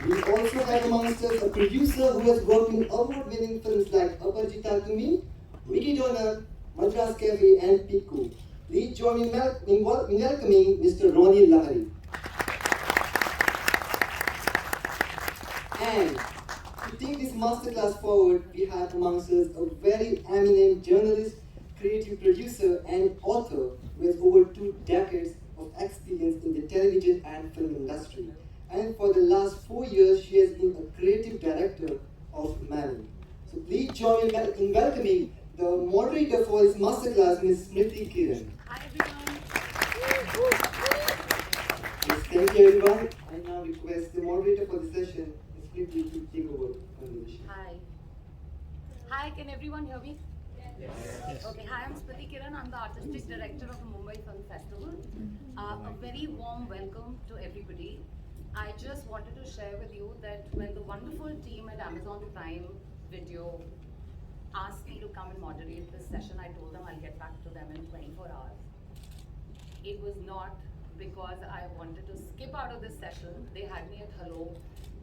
We also have amongst us a producer who has worked in award-winning films like Aparajita Tumi, Vicky, Madras Cafe, and Piku. Please join me in welcoming Mr. Ronnie Lahari. And to take this masterclass forward, we have amongst us a very eminent journalist, creative producer, and author with over 2 decades of experience in the television and film industry. And for the last 4 years, she has been a creative director of many. So please join me in welcoming the moderator for this masterclass, Ms. Smriti Kiran. Hi everyone. Yes, thank you everyone. I now request the moderator for the session, Ms. Smriti, to take over conversation. Hi. Hi, can everyone hear me? Yes. Okay, hi, I'm Smriti Kiran. I'm the Artistic Director of the Mumbai Film Festival. A very warm welcome to everybody. I just wanted to share with you that when the wonderful team at Amazon Prime Video asked me to come and moderate this session, I told them I'll get back to them in 24 hours. It was not because I wanted to skip out of this session. They had me at hello.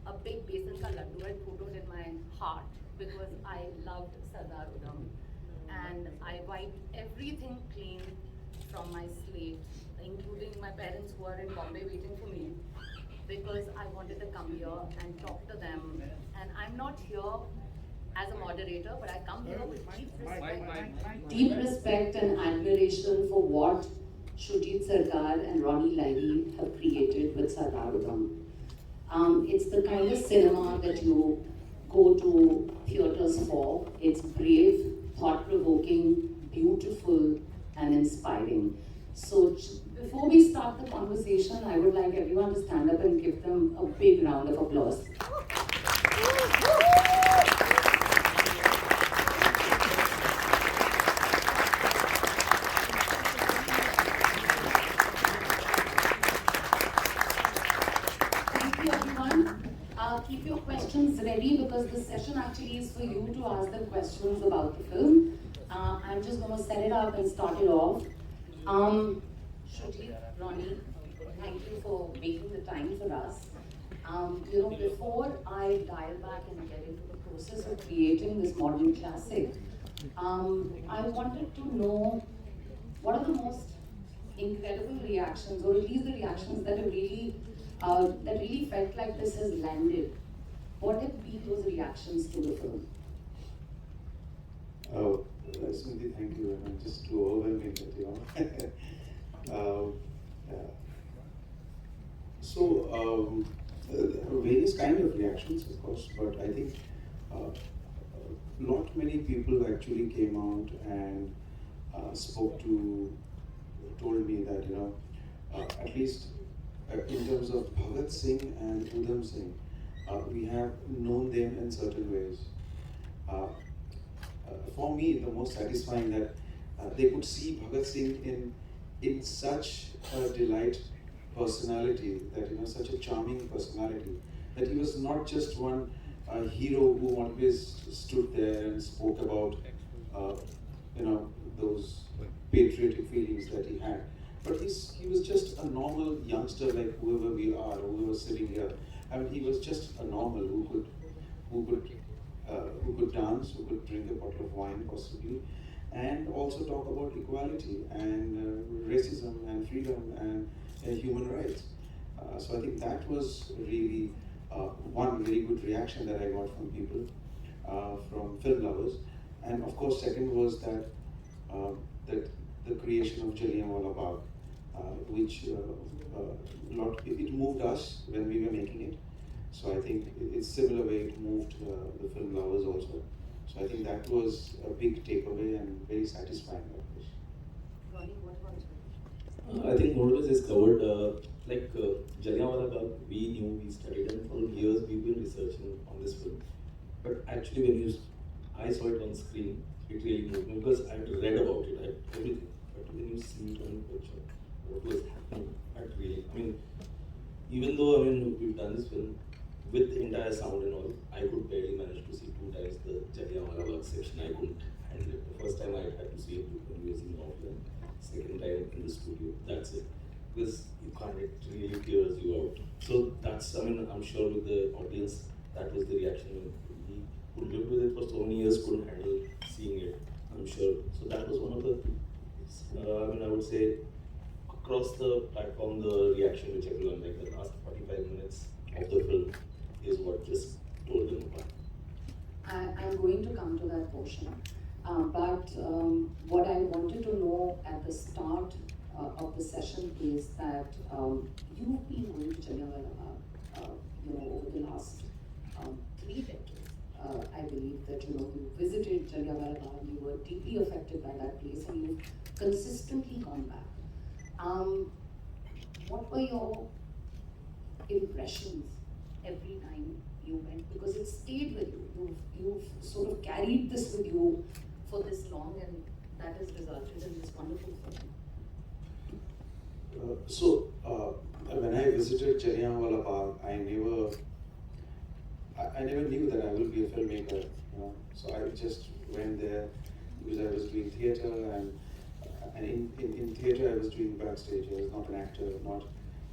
A big besan ka laddu had photoed in my heart because I loved Sardar Udham. And I wiped everything clean from my slate, including my parents who are in Bombay waiting for me, because I wanted to come here and talk to them. And I'm not here as a moderator, but I come here with deep respect and admiration for what Shoojit Sircar and Ronnie Lahari have created with Sardar Udham. It's the kind of cinema that you go to theatres for. It's brave, thought-provoking, beautiful, and inspiring. So before we start the conversation, I would like everyone to stand up and give them a big round of applause. Thank you, everyone. Keep your questions ready because this session actually is for you to ask them questions about the film. I'm just going to set it up and start it off. Shoojit, Ronnie, thank you for making the time for us. Before I dial back and get into the process of creating this modern classic, I wanted to know what are the most incredible reactions, or at least the reactions that have really felt like this has landed. What have been those reactions to the film? Oh, Smriti, thank you. I'm just too overwhelming with you. So, various kind of reactions, of course, but I think not many people actually came out and told me that, at least in terms of Bhagat Singh and Udham Singh, we have known them in certain ways. For me, the most satisfying that they could see Bhagat Singh in such a delight personality, that such a charming personality, that he was not just one hero who always stood there and spoke about those patriotic feelings that he had, but he was just a normal youngster like whoever we are, whoever sitting here. I mean, he was just a normal who could dance, who could drink a bottle of wine possibly, and also talk about equality and racism and freedom and human rights. So I think that was really one very good reaction that I got from people, from film lovers. And of course, second was that the creation of Jallianwala Bagh, which it moved us when we were making it. So I think it's similar way it moved the film lovers also. So I think that was a big takeaway and very satisfying. Ronnie, what about you? I think more or less is covered. Jallianwala Bagh, we studied, and for years we've been researching on this film. But actually, when I saw it on screen, it really moved me because I had read about it, everything. But when you see it on picture, what was happening, even though we've done this film with the entire sound and all, I could barely manage to see 2 times the Jallianwala Bagh section. I couldn't handle it. The first time I had to see it when we were in offline. Second time in the studio. That's it. because you can't, it really tears you out. So that's, I mean, I'm sure with the audience, that was the reaction. We who lived with it for so many years couldn't handle seeing it, I'm sure. So that was one of the, I mean, I would say, across the platform, the reaction which everyone, like the last 45 minutes of the film is what just told them apart. I'm going to come to that portion. But what I wanted to know at the start of the session is that you've been going to Jallianwala Bagh, over the last 3 decades. I believe that you visited Jallianwala Bagh, you were deeply affected by that place, and you've consistently gone back. What were your impressions every time you went? Because it stayed with you. You've sort of carried this with you for this long, and that has resulted in this wonderful film. When I visited Jallianwala Bagh, I never knew that I will be a filmmaker. So I just went there because I was doing theatre, and in theatre I was doing backstage. I was not an actor,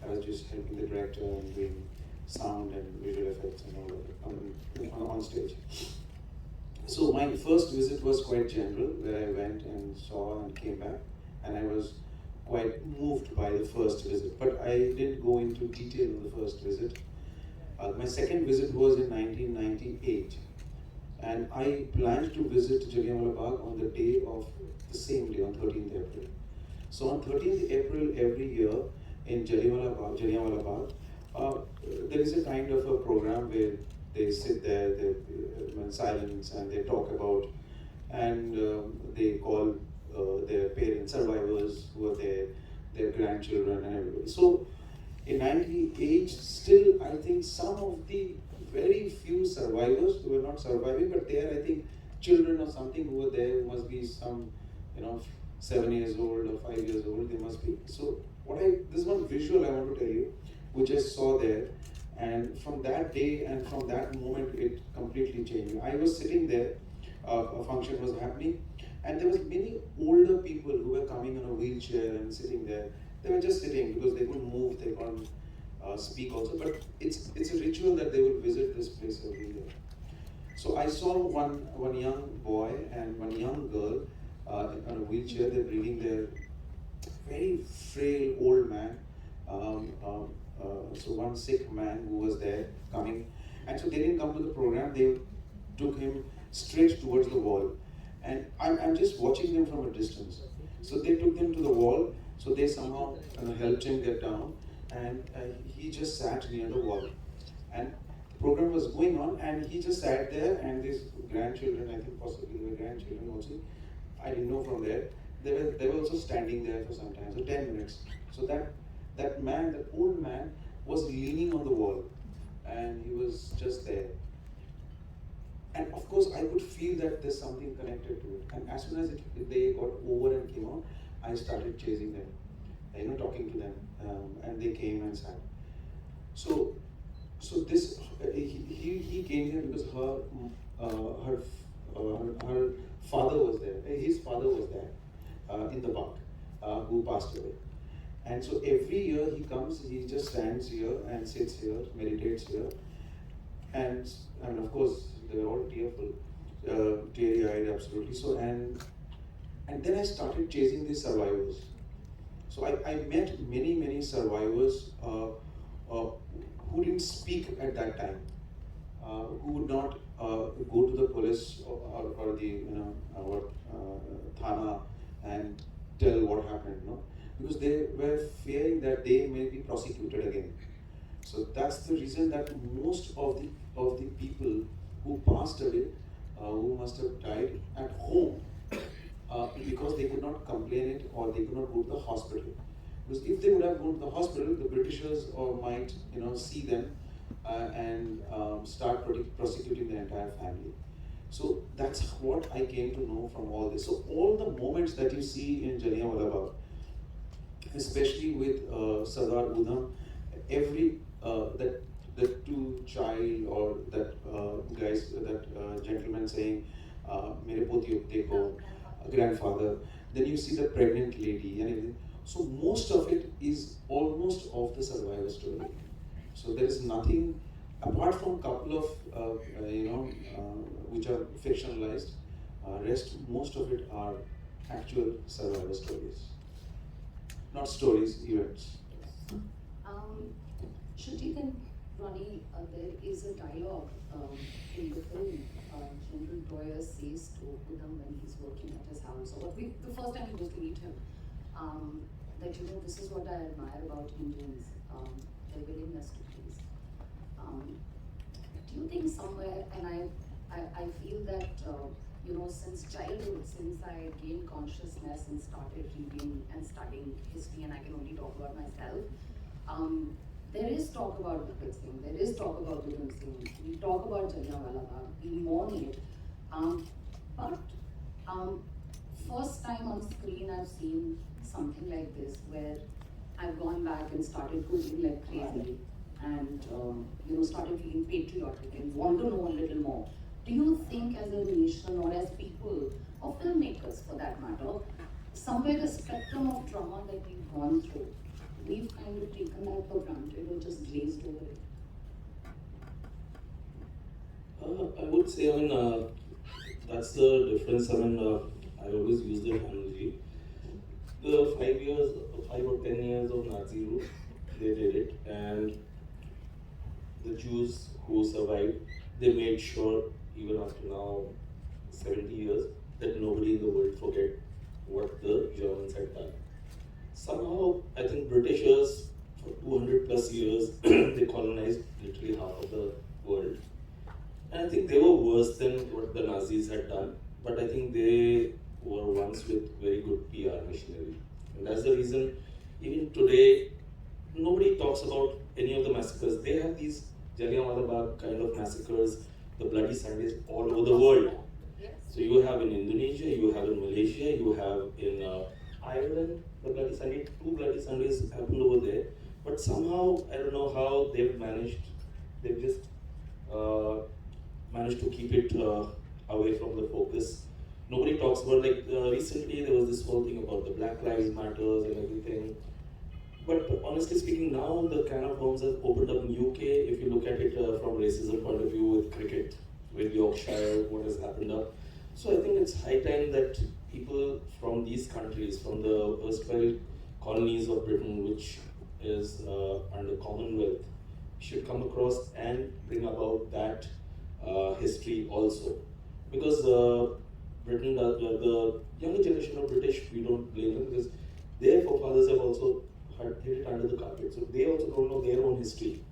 I was just helping the director and doing sound and visual effects and all that on stage. So my first visit was quite general, where I went and saw and came back, and I was quite moved by the first visit, but I didn't go into detail on the first visit. My second visit was in 1998, and I planned to visit Jallianwala Bagh on the day of the same day, on 13th April. So on 13th April every year in Jallianwala Bagh, there is a kind of a program where they sit there, in silence, and they talk about, and they call their parents, survivors who are there, their grandchildren, and everybody. So in 98, still I think some of the very few survivors who were not surviving, but they are, I think, children or something who were there, who must be some, 7 years old or 5 years old, they must be. So this one visual I want to tell you, which I saw there, and from that day and from that moment it completely changed. I was sitting there, a function was happening, and there was many older people who were coming on a wheelchair and sitting there. They were just sitting because they couldn't move, they couldn't speak also, but it's a ritual that they would visit this place every year. So I saw one young boy and one young girl on a wheelchair. They're bringing their very frail old man, so one sick man who was there coming, and so they didn't come to the program. They took him straight towards the wall, and I'm just watching them from a distance. So they took him to the wall. So they somehow helped him get down, and he just sat near the wall. And the program was going on, and he just sat there, and these grandchildren, I think possibly they were grandchildren also, I didn't know from there, they were also standing there for some time, so 10 minutes. So that man, that old man, was leaning on the wall, and he was just there. And of course, I could feel that there's something connected to it. And as soon as they got over and came out, I started chasing them, talking to them, and they came and sat. So this he came here because her father was there. His father was there in the Bagh, who passed away. And so every year he comes, he just stands here and sits here, meditates here, and of course they were all tearful, teary-eyed, absolutely. So and then I started chasing these survivors. So I met many survivors who didn't speak at that time, who would not go to the police or the Thana and tell what happened, because they were fearing that they may be prosecuted again. So that's the reason that most of the people who passed away, who must have died at home, because they could not complain it or they could not go to the hospital. Because if they would have gone to the hospital, the Britishers might see them and start prosecuting the entire family. So that's what I came to know from all this. So all the moments that you see in Jallianwala Bagh, especially with Sardar Udham, every that two child or that guys, that gentleman saying, "Mere poti dekho," grandfather. Then you see the pregnant lady and everything. So most of it is almost of the survivor story. So there is nothing apart from couple of which are fictionalized. Rest most of it are actual survivor stories, not stories, events. Shoojit and Ronnie, there is a dialogue in the film. General Doyer says to Udham when he's working at his house, or the first time he goes to meet him, that this is what I admire about Indians, their willingness to please. Do you think somewhere, and I feel that since childhood, since I gained consciousness and started reading and studying history, and I can only talk about myself, there is talk about Vicky Singh, there is talk about Udham Singh, we talk about Jallianwala Bagh, we mourn it. But first time on screen I've seen something like this where I've gone back and started Googling like crazy and started feeling patriotic and want to know a little more. Do you think as a nation or as people, or filmmakers for that matter, somewhere the spectrum of trauma that we've gone through, we've kind of taken that for granted or just glazed over it? I would say, that's the difference. I always use the analogy. The 5 or 10 years of Nazi rule, they did it, and the Jews who survived, they made sure, even after now 70 years, that nobody in the world forget what the Germans had done. Somehow, I think Britishers, for 200 plus years, they colonized literally half of the world. And I think they were worse than what the Nazis had done, but I think they were ones with very good PR machinery. And that's the reason, even today, nobody talks about any of the massacres. They have these Jallianwala Bagh kind of massacres, the Bloody Sundays all over the world. So you have in Indonesia, you have in Malaysia, you have in Ireland, the Bloody Sunday, 2 Bloody Sundays happened over there. But somehow, I don't know how they've just managed to keep it away from the focus. Nobody talks about, recently there was this whole thing about the Black Lives Matters and everything. But honestly speaking, now the can of worms has opened up in UK. If you look at it from racism point of view with cricket, with Yorkshire, what has happened up. So I think it's high time that people from these countries, from the erstwhile colonies of Britain, which is under Commonwealth, should come across and bring about that history also. Because Britain, the younger generation of British, we don't blame them because their forefathers have also hid it under the carpet. So they also don't know their own history.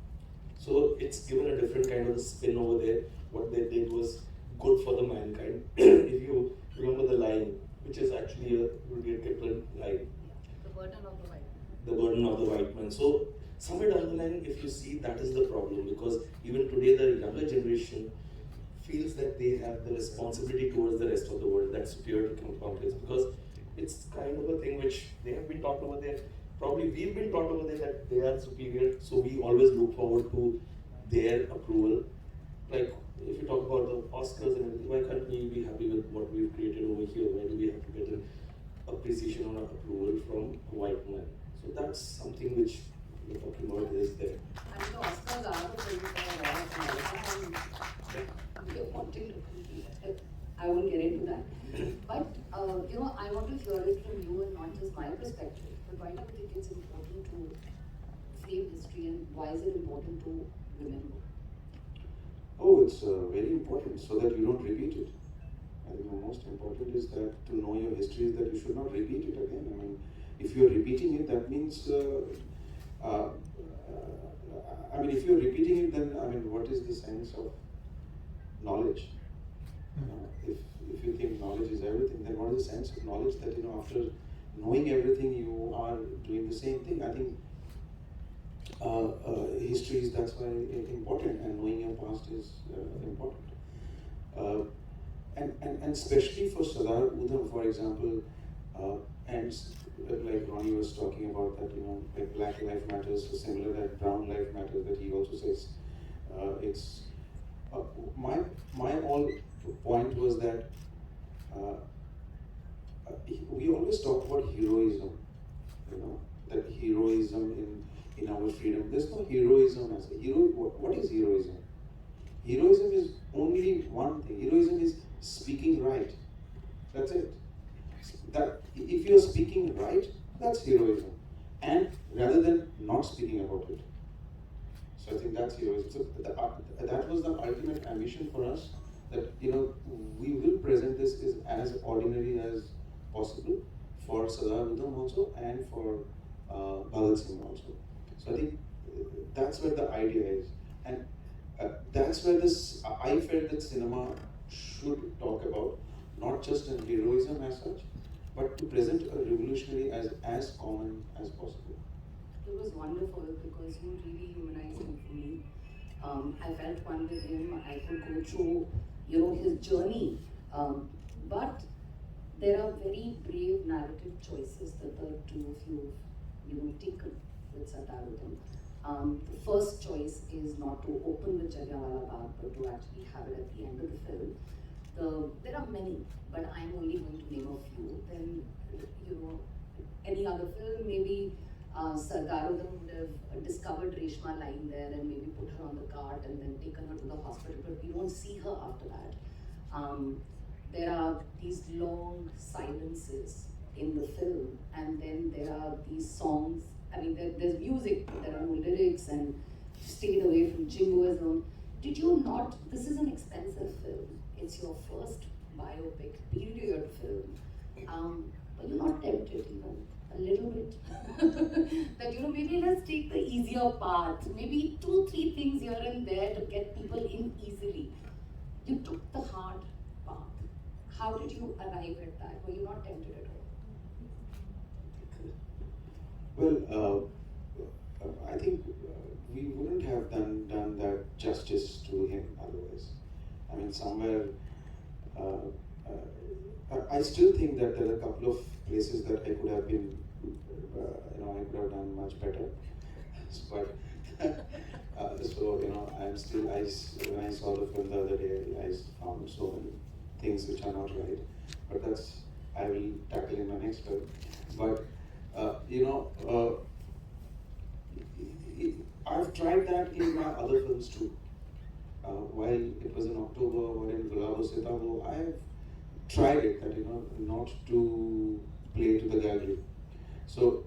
So it's given a different kind of spin over there. What they did was good for the mankind. If you remember the line, which is actually a Rudyard Kipling line. The burden of the white man. The burden of the white man. So somewhere down the line, if you see, that is the problem, because even today the younger generation feels that they have the responsibility towards the rest of the world, that superiority complex, because it's kind of a thing which they have been taught over there. Probably we've been taught over there that they are superior, so we always look forward to their approval. Like if you talk about the Oscars and everything, why can't we be happy with what we've created over here? Why do we have to get an appreciation or approval from a white man? So that's something which we're talking about is there. And the Oscars are the thing for we're wanting to compete. I won't get into that. But I want to hear it from you and not just my perspective. But why do you think it's important to save history, and why is it important to remember? Oh, it's very important so that you don't repeat it. I think the most important is that to know your history is that you should not repeat it again. I mean, if you're repeating it, that means, if you're repeating it, then, what is the sense of knowledge? If you think knowledge is everything, then what is the sense of knowledge that, after knowing everything, you are doing the same thing? I think history is, that's why important, and knowing your past is important. And especially for Sardar Udham, for example, and like Ronnie was talking about that, like Black Life Matters, so similar that Brown Life Matters, that he also says. My whole point was that we always talk about heroism, you know, that heroism in our freedom. There's no heroism as a hero. What is heroism? Heroism is only one thing. Heroism is speaking right. That's it. That if you're speaking right, that's heroism. And rather than not speaking about it. So I think that's heroism. So that was the ultimate ambition for us. That, you know, we will present this as ordinary as possible for Sardar Udham also and for Bhagat Singh also. So I think that's where the idea is, and that's where I felt that cinema should talk about not just in heroism as such, but to present a revolutionary as common as possible. It was wonderful because you really humanized him for me. I felt one with him. I could go through, you know, his journey. But there are very brave narrative choices that the two of you, taken with Sardar Udham. The first choice is not to open with Jallianwala Bagh, but to actually have it at the end of the film. There are many, but I'm only going to name a few. Then, any other film, maybe Sardar Udham would have discovered Reshma lying there and maybe put her on the cart and then taken her to the hospital, but we don't see her after that. There are these long silences in the film, and then there are these songs. I mean, there's music, there are no lyrics, and you stayed away from jingoism. Did you not? This is an expensive film. It's your first biopic, period film. But you're not tempted even a little bit that maybe let's take the easier path, maybe 2-3 things here and there to get people in easily. You took the hard path. How did you arrive at that? Were you not tempted at all? Well, I think we wouldn't have done that justice to him otherwise. I mean, somewhere, I still think that there are a couple of places that I could have been, I could have done much better. But I'm still, when I saw the film the other day, I found so many things which are not right. But I will tackle in my next film. But I've tried that in my other films too. While it was in October or in Gulabo Sitabo, I have tried it that not to play to the gallery. So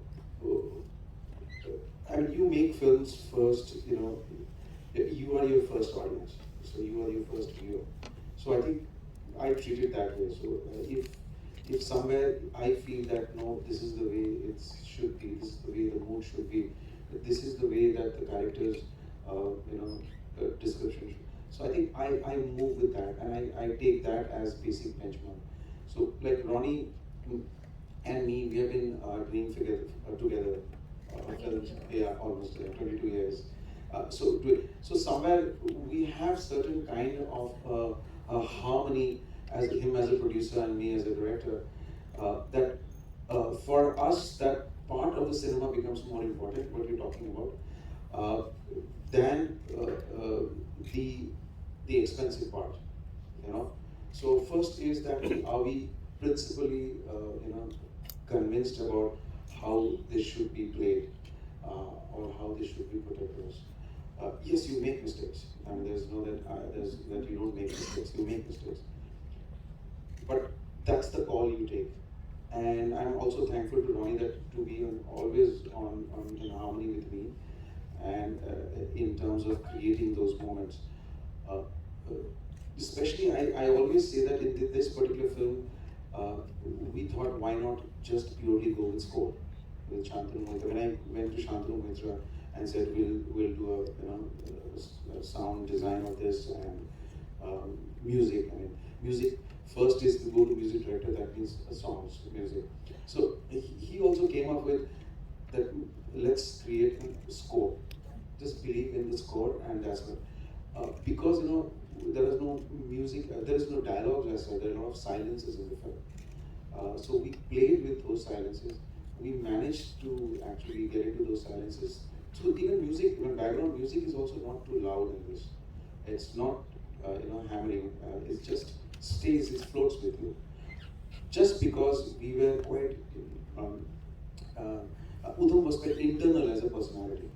I mean, you make films first. You are your first audience. So you are your first viewer. So I think I treat it that way. So if somewhere I feel that no, this is the way it should be, this is the way the mood should be, this is the way that the characters, description should. So I think I move with that, and I take that as basic benchmark. So like Ronnie and me, we have been doing together films, almost 22 years. So somewhere we have certain kind of harmony as him as a producer and me as a director. That for us, that part of the cinema becomes more important. What you're talking about, than the expensive part. So first is that are we principally convinced about how this should be played or how this should be put across. Yes, you make mistakes. I mean, there's no that you don't make mistakes. You make mistakes, but that's the call you take. And I'm also thankful to Ronnie that to be always in harmony with me, and in terms of creating those moments. Especially, I always say that in this particular film, we thought, why not just purely go with score, with Shantanu Mohitra. When I went to Shantanu Mohitra and said we'll do a sound design of this and music. I mean, music first is to go to music director. That means songs, music. So he also came up with that. Let's create a score. Just believe in the score, and that's what. Because there is no music, there is no dialogue as such. There are a lot of silences in the film. So we played with those silences. We managed to actually get into those silences. So even music, background music is also not too loud in this. It's not, hammering. It just stays. It floats with you. Just because we were quite Udham was quite internal as a personality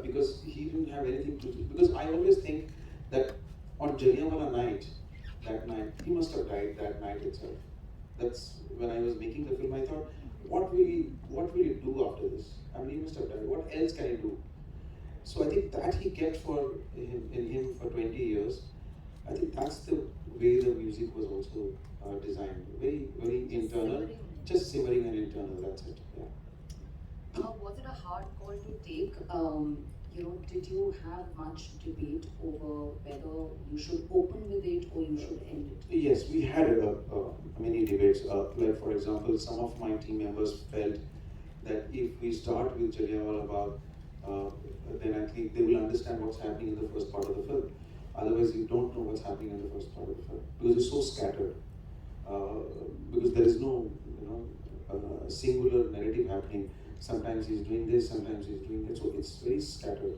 because he didn't have anything to do. Because I always think that on Jallianwala night, that night, he must have died that night itself. That's when I was making the film. I thought, what will he do after this? I mean, he must have died. What else can he do? So I think that he kept in him for 20 years. I think that's the way the music was also designed. Very, very internal, just simmering and internal. That's it. Yeah. Was it a hard call to take? Did you have much debate over whether you should open with it or you should end it? Yes, we had many debates. Like for example, some of my team members felt that if we start with Jallianwala Bagh, then I think they will understand what's happening in the first part of the film. Otherwise, you don't know what's happening in the first part of the film because it's so scattered. Because there is no, singular narrative happening. Sometimes he's doing this, sometimes he's doing that. So it's very scattered.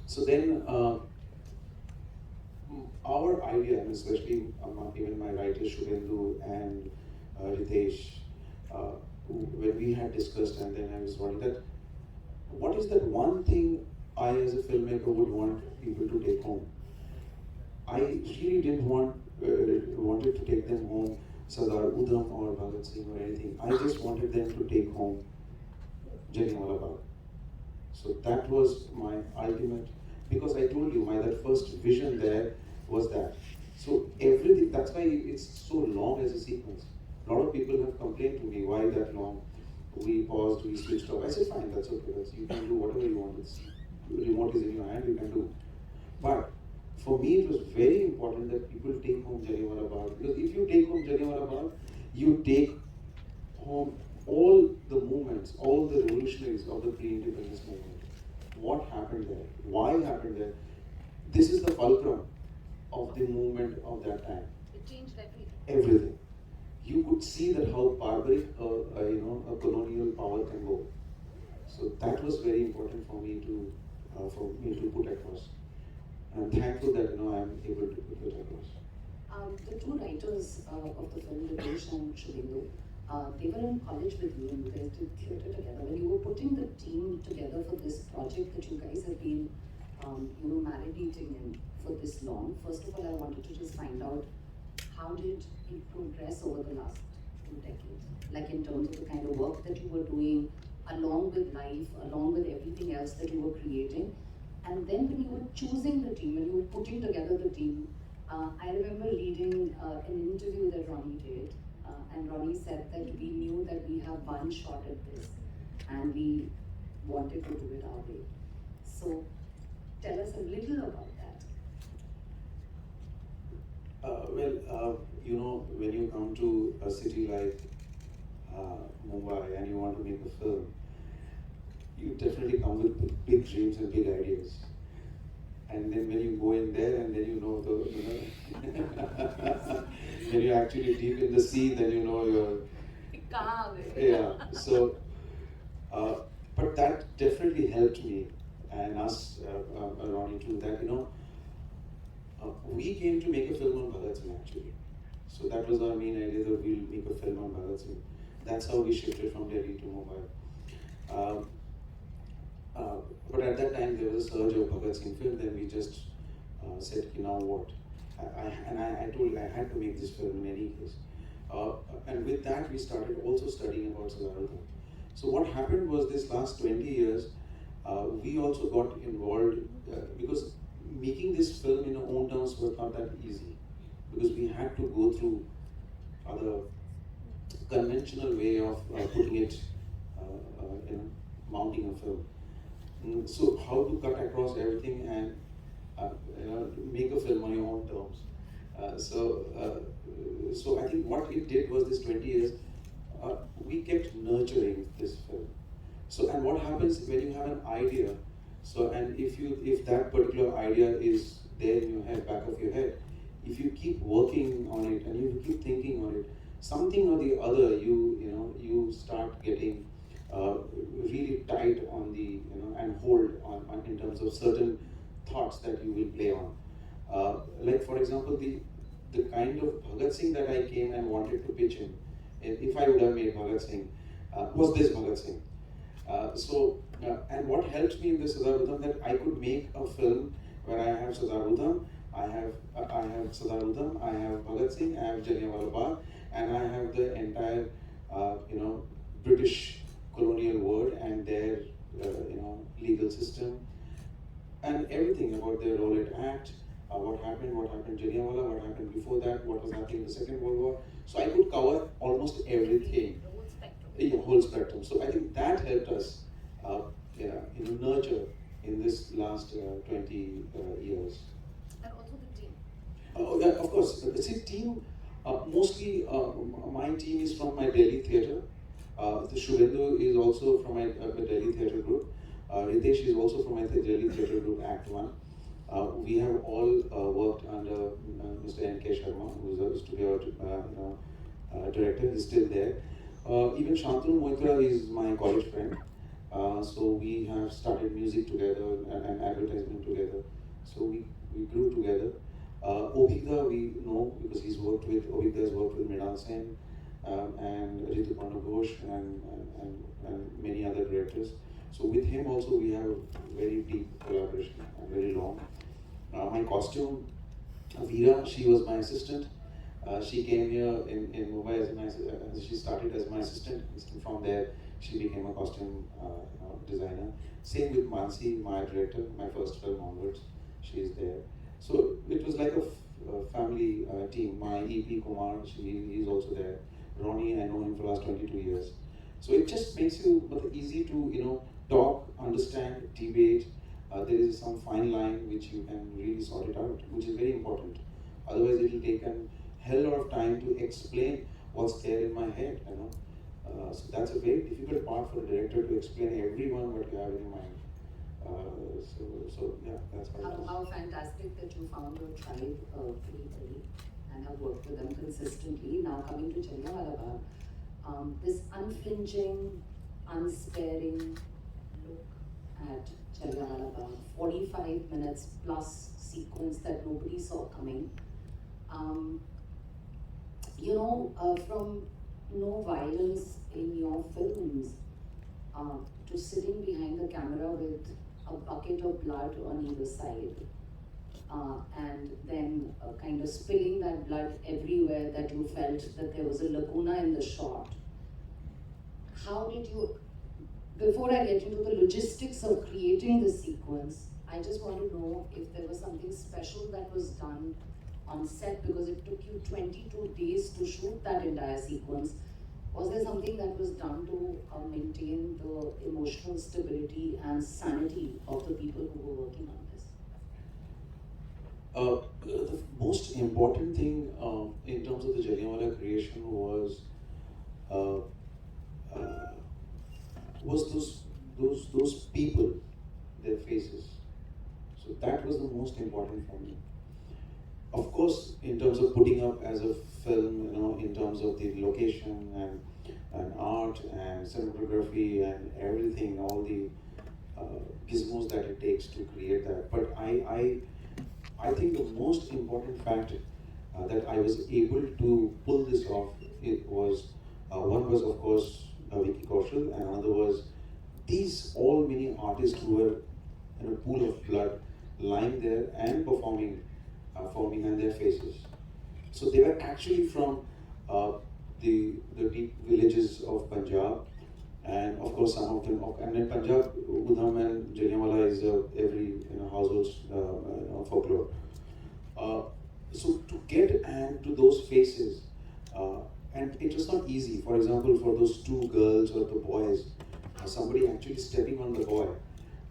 So then, our idea, and especially even my writers Shubhendu and Ritesh, when we had discussed, and then I was wondering that, what is that one thing I as a filmmaker would want people to take home? I really didn't wanted to take them home Sardar Udham or Bhagat Singh or anything. I just wanted them to take home Jallianwala Bagh. So that was my ultimate, because I told you that first vision there was that. So everything, that's why it's so long as a sequence. A lot of people have complained to me, why that long? We paused, we switched off. I said, fine, that's okay. You can do whatever you want. The remote is in your hand, you can do. But for me, it was very important that people take home Jallianwala Bagh. Because if you take home Jallianwala Bagh, you take home all the movements, all the revolutionaries of the pre-independence movement. What happened there? Why happened there? This is the fulcrum of the movement of that time. It changed everything. Everything. You could see that how barbaric a colonial power can go. So that was very important for me to put across. I'm thankful that I'm able to put it across. The two writers of the film, Ritesh and Shubhendu, they were in college with you and they did theatre together. When you were putting the team together for this project that you guys have been, marinating in for this long, first of all, I wanted to just find out how did it progress over the last 2 decades? Like in terms of the kind of work that you were doing, along with life, along with everything else that you were creating. And then when you were choosing the team, when you were putting together the team, I remember reading an interview that Ronnie did, and Ronnie said that we knew that we have one shot at this, and we wanted to do it our way. So tell us a little about that. When you come to a city like Mumbai and you want to make a film, you definitely come with big dreams and big ideas. And then when you go in there and then when you're actually deep in the sea, then you're... Yeah, so, but that definitely helped me and us, Ronnie too, that, we came to make a film on Bhagat Singh actually. So that was our main idea, that we'll make a film on Bhagat Singh. That's how we shifted from Delhi to Mumbai. But at that time there was a surge of Bhagat Singh film, then we just said, now what? I told I had to make this film in any case. And with that we started also studying about Sardar Udham. So what happened was this last 20 years, we also got involved because making this film in our own terms was not that easy, because we had to go through other conventional way of putting it, mounting a film. So how to cut across everything and make a film on your own terms. So I think what it did was this 20 years, we kept nurturing this film. So, and what happens when you have an idea, so, and if that particular idea is there in your head, back of your head, if you keep working on it and you keep thinking on it, something or the other, you start getting really tight on the, and hold on in terms of certain thoughts that you will play on. Like for example, the kind of Bhagat Singh that I came and wanted to pitch in, if I would have made Bhagat Singh, was this Bhagat Singh. And what helped me in this Sardar Udham, that I could make a film where I have Sardar Udham, I have Sardar Udham, I have Bhagat Singh, I have Jallianwala Bagh, and I have the entire British colonial world and their legal system and everything about their role at Act, what happened Jallianwala, what happened before that, what was happening in the Second World War. So I could cover almost everything. The whole spectrum. Yeah, whole spectrum. So I think that helped us nurture in this last 20 years. And also the team. Oh, yeah, of course. See, team, mostly my team is from my Delhi theatre. The Shubhendu is also from my Delhi theatre group. Ritesh is also from my Delhi theatre group, Act 1. We have all worked under Mr. N.K. Sharma, who used to be our director. He's still there. Even Shantanu Moitra is my college friend. So we have started music together and advertisement together. So we grew together. Obhigda we know because Obhigda has worked with Mridal Sen and Ritu Panda Ghosh and many other directors. So with him also we have very deep collaboration and very long. My costume, Veera, she was my assistant. She came here in Mumbai as my she started as my assistant. From there, she became a costume designer. Same with Mansi, my director, my first film onwards. She is there. So it was like a family team. My EP Kumar, he is also there. Ronnie, I know him for the last 22 years. So it just makes you easy to talk, understand, debate. There is some fine line which you can really sort it out, which is very important. Otherwise, it will take a hell lot of time to explain what's there in my head. So that's a very difficult part for a director to explain everyone what you have in your mind. So yeah, that's how it is. How fantastic that you found your tribe pretty early and have worked with them consistently. Now coming to Jallianwala Bagh, this unflinching, unsparing look at Jallianwala Bagh, 45 minutes plus sequence that nobody saw coming. From no violence in your films to sitting behind the camera with a bucket of blood on either side and then kind of spilling that blood everywhere that you felt that there was a lacuna in the shot. How did you, before I get into the logistics of creating this sequence, I just want to know if there was something special that was done on set, because it took you 22 days to shoot that entire sequence. Was there something that was done to maintain the emotional stability and sanity of the people who were working on this? The most important thing in terms of the Jallianwala creation was those people, their faces. So that was the most important for me. Of course, in terms of putting up as a film, in terms of the location and art and cinematography and everything, all the gizmos that it takes to create that. But I think the most important fact that I was able to pull this off, it was one was of course Vicky and another was these all many artists who were in a pool of blood lying there and performing and their faces. So they were actually from the deep villages of Punjab, and of course some of them. And in Punjab, Udham and Jallianwala is every household's folklore. So to get and to those faces, and it was not easy. For example, for those two girls or the boys, somebody actually stepping on the boy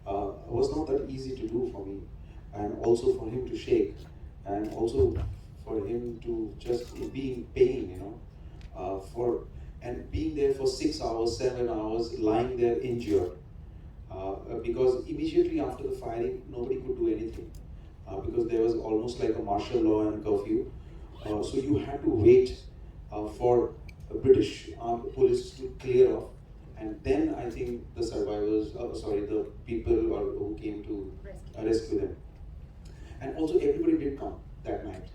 was not that easy to do for me, and also for him to shake. And also for him to just be in pain, and being there for 6 hours, 7 hours, lying there injured. Because immediately after the firing, nobody could do anything. Because there was almost like a martial law and curfew. So you had to wait for the British armed police to clear off. And then I think the survivors, the people who came to rescue them. And also everybody did come that night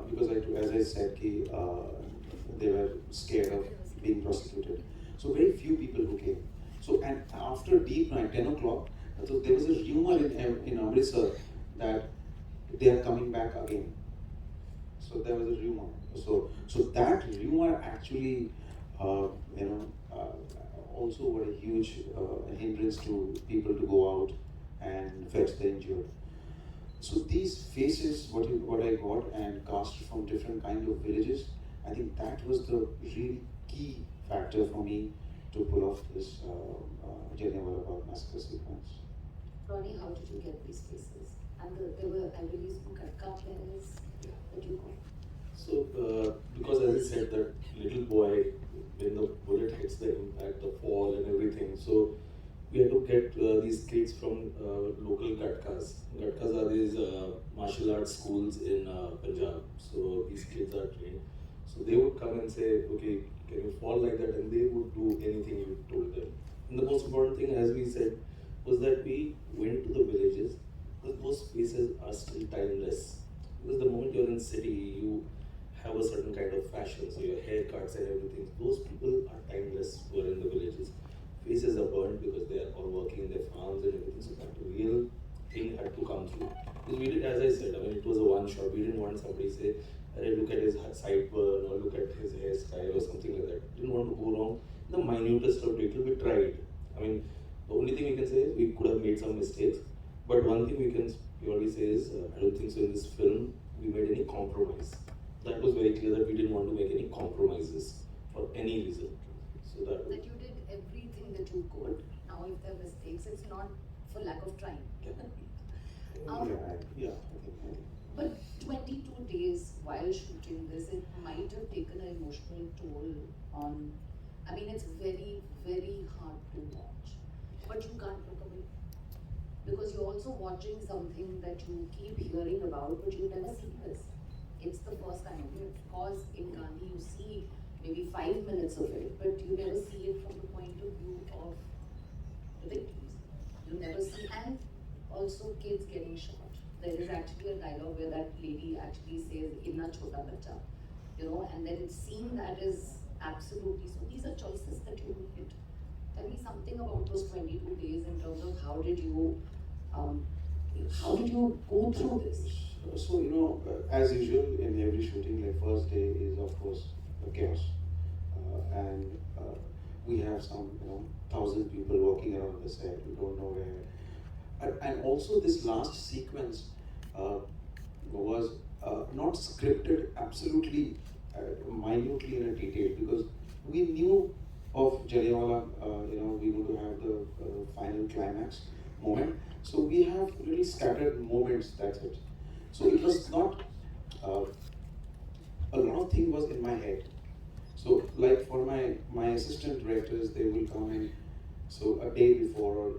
because as I said, they were scared of being prosecuted. So very few people who came. So and after deep night, 10 o'clock, so there was a rumor in Amritsar that they are coming back again. So there was a rumor. So that rumor actually, also were a huge hindrance to people to go out and fetch the injured. So these faces, what I got and cast from different kind of villages, I think that was the real key factor for me to pull off this Jallianwala Bagh massacre sequence. Ronnie, how did you get these faces? And there were, I believe, some Katka players that you got. So, because as I said, that little boy, when the bullet hits the impact, the fall and everything, so we had to get these kids from local Gatkas. Gatkas are these martial arts schools in Punjab. So these kids are trained. So they would come and say, okay, can you fall like that? And they would do anything you told them. And the most important thing, as we said, was that we went to the villages, because those spaces are still timeless. Because the moment you're in city, you have a certain kind of fashion, so your haircuts and everything. Those people are timeless who are in the villages. Faces are burnt because they are all working in their farms and everything. So that real thing had to come through. Because we did, as I said, I mean, it was a one shot. We didn't want somebody to say, look at his sideburn or look at his hairstyle or something like that. Didn't want to go wrong. The minutest of detail we tried. I mean, the only thing we can say is we could have made some mistakes. But one thing we can purely say is, I don't think so in this film we made any compromise. That was very clear that we didn't want to make any compromises for any reason. So that you did everything that you could. Now, if there are mistakes, it's not for lack of trying. Yeah. But 22 days while shooting this, it might have taken an emotional toll on. I mean, it's very, very hard to watch, but you can't look away because you're also watching something that you keep hearing about, but you've never seen this. It's the first time. Of course, in Gandhi, you see maybe 5 minutes of it, but you never see it from the point of view of the victims. You never see, and also kids getting shot. There is actually a dialogue where that lady actually says, "Inna chota bacha," and then it's seen that is absolutely. So these are choices that you hit. Tell me something about those 22 days in terms of how did you go through this? So, as usual in every shooting, like first day is of course a chaos, and we have some 1,000 people walking around the set. We don't know where, and also this last sequence was not scripted absolutely minutely in a detail, because we knew of Jallianwala, we want to have the final climax moment. So we have little scattered moments, that's it. So it was not, a lot of things was in my head. So like for my assistant directors, they will come in, so a day before or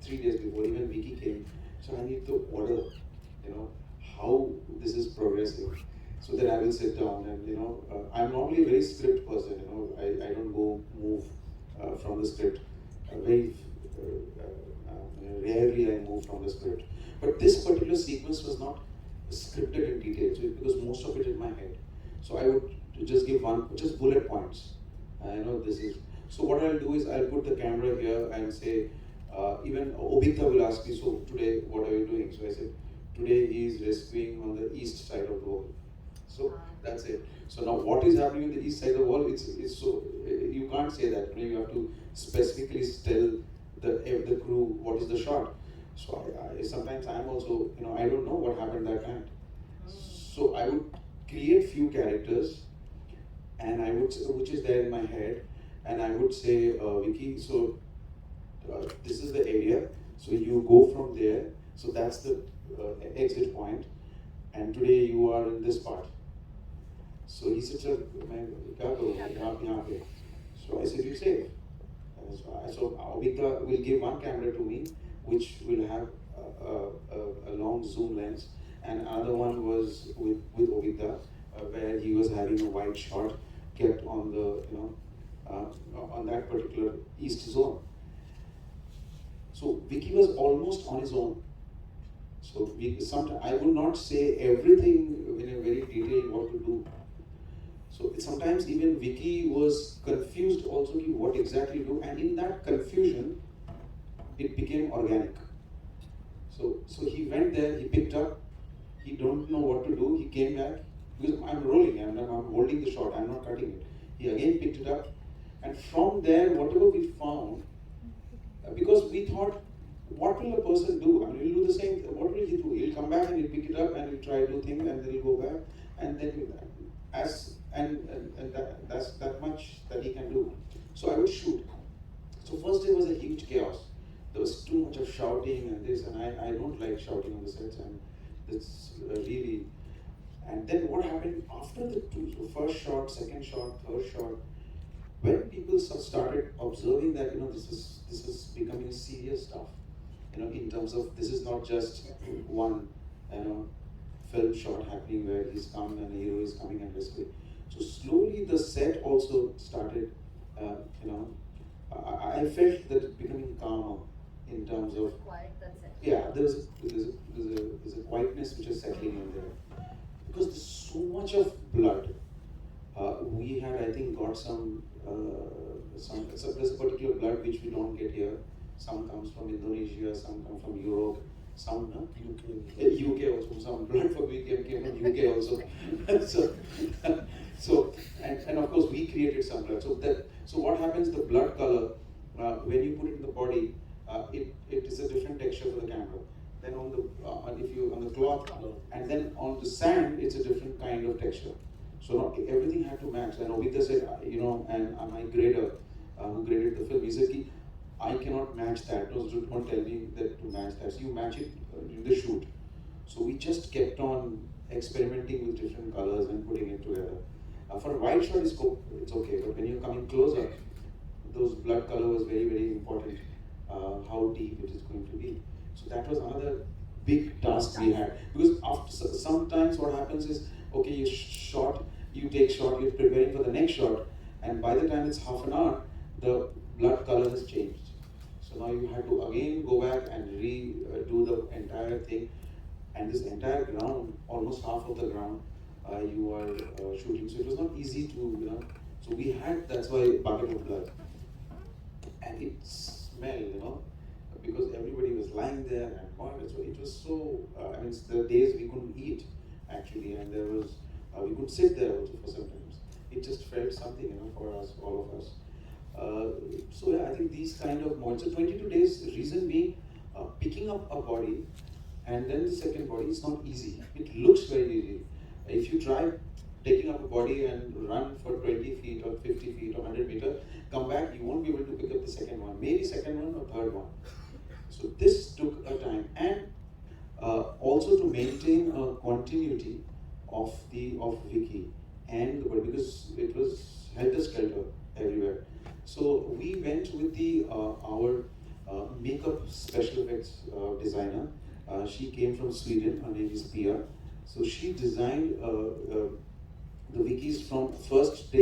3 days before, even Vicky came, so I need to order, how this is progressing. So that I will sit down and I'm normally a very script person, I don't go move from the script. Very rarely I move from the script. But this particular sequence was not scripted in detail, so because most of it in my head. So I would just give just bullet points. This is. So what I'll do is I'll put the camera here and say, even Obita will ask me, so today what are you doing? So I said, today he is rescuing on the east side of the wall. So that's it. So now what is happening on the east side of the wall, it's so, you can't say that. You have to specifically tell the crew what is the shot. So I sometimes I'm also, I don't know what happened that night. So I would create few characters, and I would, which is there in my head, and I would say, Vicky, so this is the area, so you go from there, so that's the exit point, and today you are in this part. So he said, sir, so I said, you safe. So Obita will give one camera to me, which will have a long zoom lens, and another one was with Obita, where he was having a wide shot kept on the on that particular east zone. So Vicky was almost on his own. So I would not say everything in a very detailed what to do. So sometimes even Vicky was confused also what exactly to do, and in that confusion, it became organic. So he went there, he picked up, he don't know what to do, he came back, because I'm rolling, I'm holding the shot, I'm not cutting it. He again picked it up, and from there, whatever we found, because we thought, what will a person do? I mean, he'll do the same, what will he do? He'll come back and he'll pick it up and he'll try to do things and then he'll go back, and then that's that much that he can do. So I would shoot. So first day was a huge chaos. There was too much of shouting and this, and I don't like shouting on the sets, and it's really. And then what happened after the first shot, second shot, third shot, when people started observing that this is becoming serious stuff, in terms of this is not just one film shot happening where he's come and the hero is coming and rescuing. So slowly the set also started, I felt that it becoming calmer in terms of Quiet, that's it. yeah, there's a quietness which is settling in there because there's so much of blood. We had, I think, got some there's a particular blood which we don't get here. Some comes from Indonesia, some come from Europe, some UK also. Some blood for me came from UK also. so and of course we created some blood. So what happens? The blood color when you put it in the body, it is a different texture for the camera. Then on the on the cloth, and then on the sand, it's a different kind of texture. So not everything had to match. And Obita said, and my grader, who graded the film, he said, I cannot match that. Don't tell me that to match that. So you match it in the shoot. So we just kept on experimenting with different colors and putting it together. For a wide shot, it's okay, but when you're coming closer, those blood color was very, very important. How deep it is going to be. So that was another big task we had. Because sometimes what happens is, okay, you take shot, you're preparing for the next shot, and by the time it's half an hour, the blood color has changed. So now you have to again go back and redo the entire thing, and this entire ground, almost half of the ground, you are shooting. So it was not easy to, so we had, that's why, bucket of blood. And it smelled, because everybody was lying there and it was so, the days we couldn't eat actually, and there was, we could sit there also for some times. It just felt something, for us, all of us. So yeah, I think these kind of moments, so 22 days, reason being, picking up a body and then the second body is not easy. It looks very easy. If you try taking up a body and run for 20 feet or 50 feet or 100 meters, come back, you won't be able to pick up the second one, maybe second one or third one. So this took a time, and also to maintain a continuity of Vicky and the body, because it was helter-skelter everywhere. So we went with our makeup special effects designer. She came from Sweden. Her name is Pia. So she designed the Vickies from first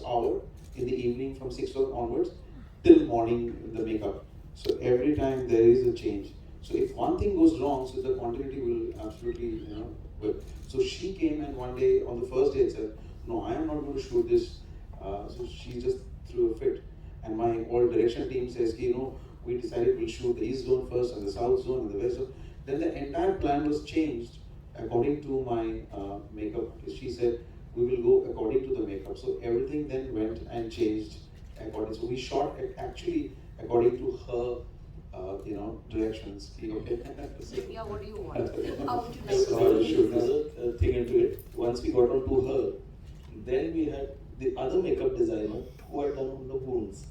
hour in the evening, from 6 o'clock onwards till morning, the makeup. So every time there is a change. So if one thing goes wrong, so the continuity will absolutely, work. So she came, and one day, on the first day, said, no, I am not going to shoot this. So she just threw a fit. And my whole direction team says, we decided we'll shoot the east zone first, and the south zone, and the west zone. Then the entire plan was changed according to my makeup. She said, we will go according to the makeup. So everything then went and changed according. So we shot actually according to her, directions. Yeah, what do you want? How would you like So to I'll shoot another thing into it. Once we got on to her, then we had the other makeup designer who had done on the wounds.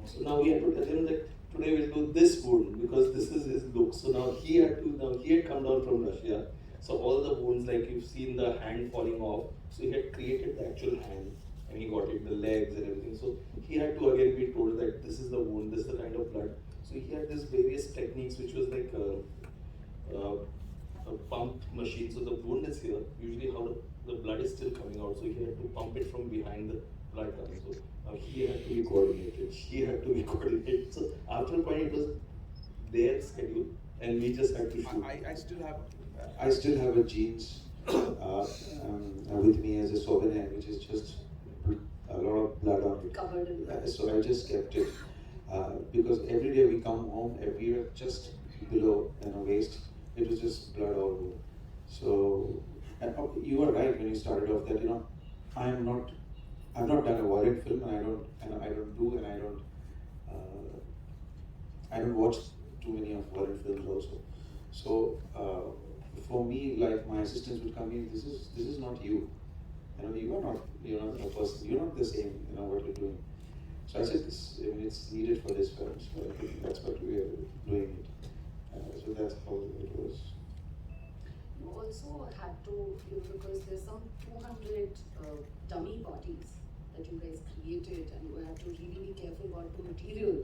So now we had to tell him that today we'll do this wound because this is his look. So now he had come down from Russia. So all the wounds, like you've seen the hand falling off, so he had created the actual hand and he got it, the legs and everything. So he had to again be told that this is the wound, this is the kind of blood. So he had these various techniques, which was like a pump machine. So the wound is here, usually how the blood is still coming out. So he had to pump it from behind the blood coming. So he had to be coordinated, So after a point it was their schedule and we just had to shoot. I still have a jeans with me as a souvenir, which is just a lot of blood on it. Covered in blood. So I just kept it because every day we come home, every year just below waist, it was just blood all over. So, and you were right when you started off that I've not done a violent film, and I don't watch too many of violent films also. So for me, like my assistants would come in, this is not you. You're not a person. You're not the same. What you're doing. So I said it's needed for this film. So I think that's what we are doing it. So that's how it was. You also had to, because there's some 200 dummy bodies that you guys created, and you had to really be careful about the material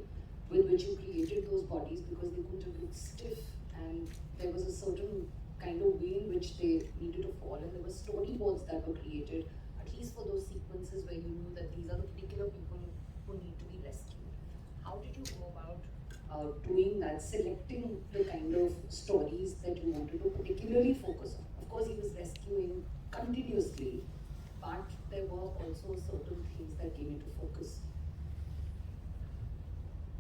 with which you created those bodies, because they couldn't have looked stiff, and there was a certain kind of way in which they needed to fall, and there were storyboards that were created, at least for those sequences where you knew that these are the particular people who need to be rescued. How did you go about doing that, selecting the kind of stories that you wanted to particularly focus on? Of course, he was rescuing continuously, but there were also certain things that came into focus.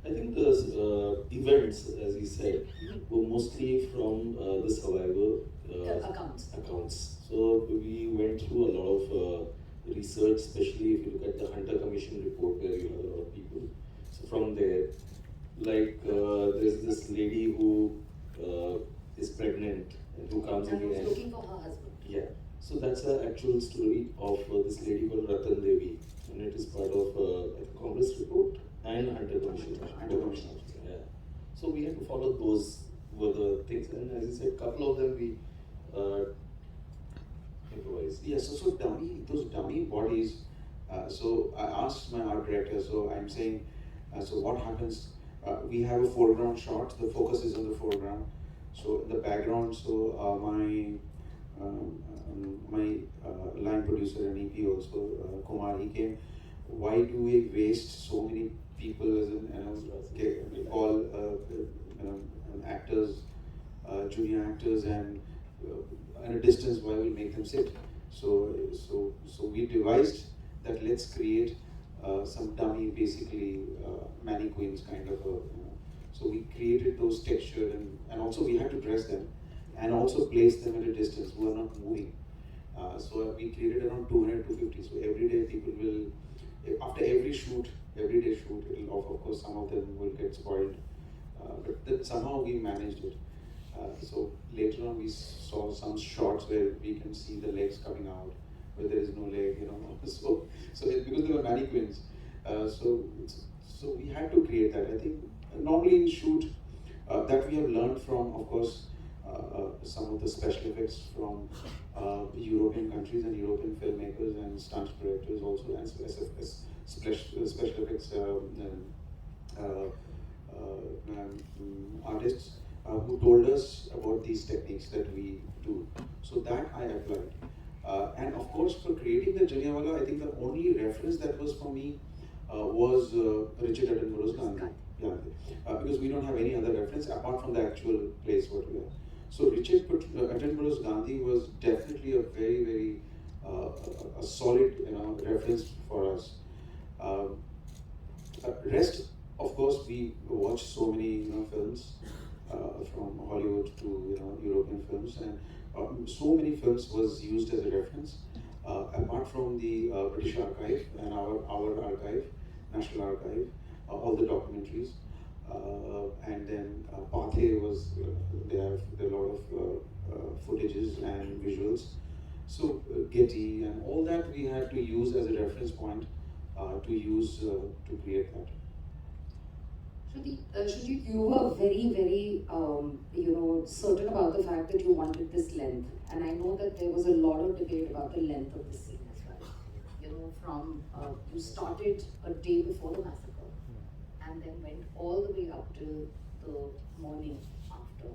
I think the events, as he said, were mostly from the survivor accounts. So we went through a lot of research, especially if you look at the Hunter Commission report, where you have a lot of people. So from there, like there's this lady who is pregnant and who comes and in the end. Looking for her husband. Yeah. So that's an actual story of this lady called Ratan Devi, and it is part of a Congress report and Hunter Commission. Yeah. So we had to follow those were the things, and as you said, a couple of them we improvised. Yes. So those dummy bodies. So I asked my art director. So I'm saying, so what happens? We have a foreground shot. The focus is on the foreground. So in the background, so my line producer and EP also, Kumar, he came. Why do we waste so many people as all actors, junior actors, and at a distance? Why we make them sit? So we devised that. Let's create some dummy, basically mannequins kind of. So we created those textured, and also we had to dress them, and also place them at a distance who are not moving. So we created around 200 to 250. So every day people will, after every day shoot, it'll, of course some of them will get spoiled, but then somehow we managed it. So later on we saw some shots where we can see the legs coming out, where there is no leg, So because they were mannequins, so we had to create that. I think normally in shoot that we have learned from, of course, some of the special effects from European countries and European filmmakers and stunt directors also, and special effects artists who told us about these techniques that we do. So that I applied. And of course, for creating the Jallianwala, I think the only reference that was for me was Richard Attenborough's Gandhi. Yeah, because we don't have any other reference apart from the actual place what we are. So Richard Attenborough's Gandhi was definitely a very, very a solid reference for us. Rest, of course, we watch so many films from Hollywood to European films, and so many films was used as a reference. Apart from the British Archive and our archive, National Archive, all the documentaries, and then Pathe was there are a lot of footages and visuals. So Getty and all that we had to use as a reference point to create that. Shoojit, you were very, very, certain about the fact that you wanted this length, and I know that there was a lot of debate about the length of the scene as well. From you started a day before the massacre, and then went all the way up till the morning after.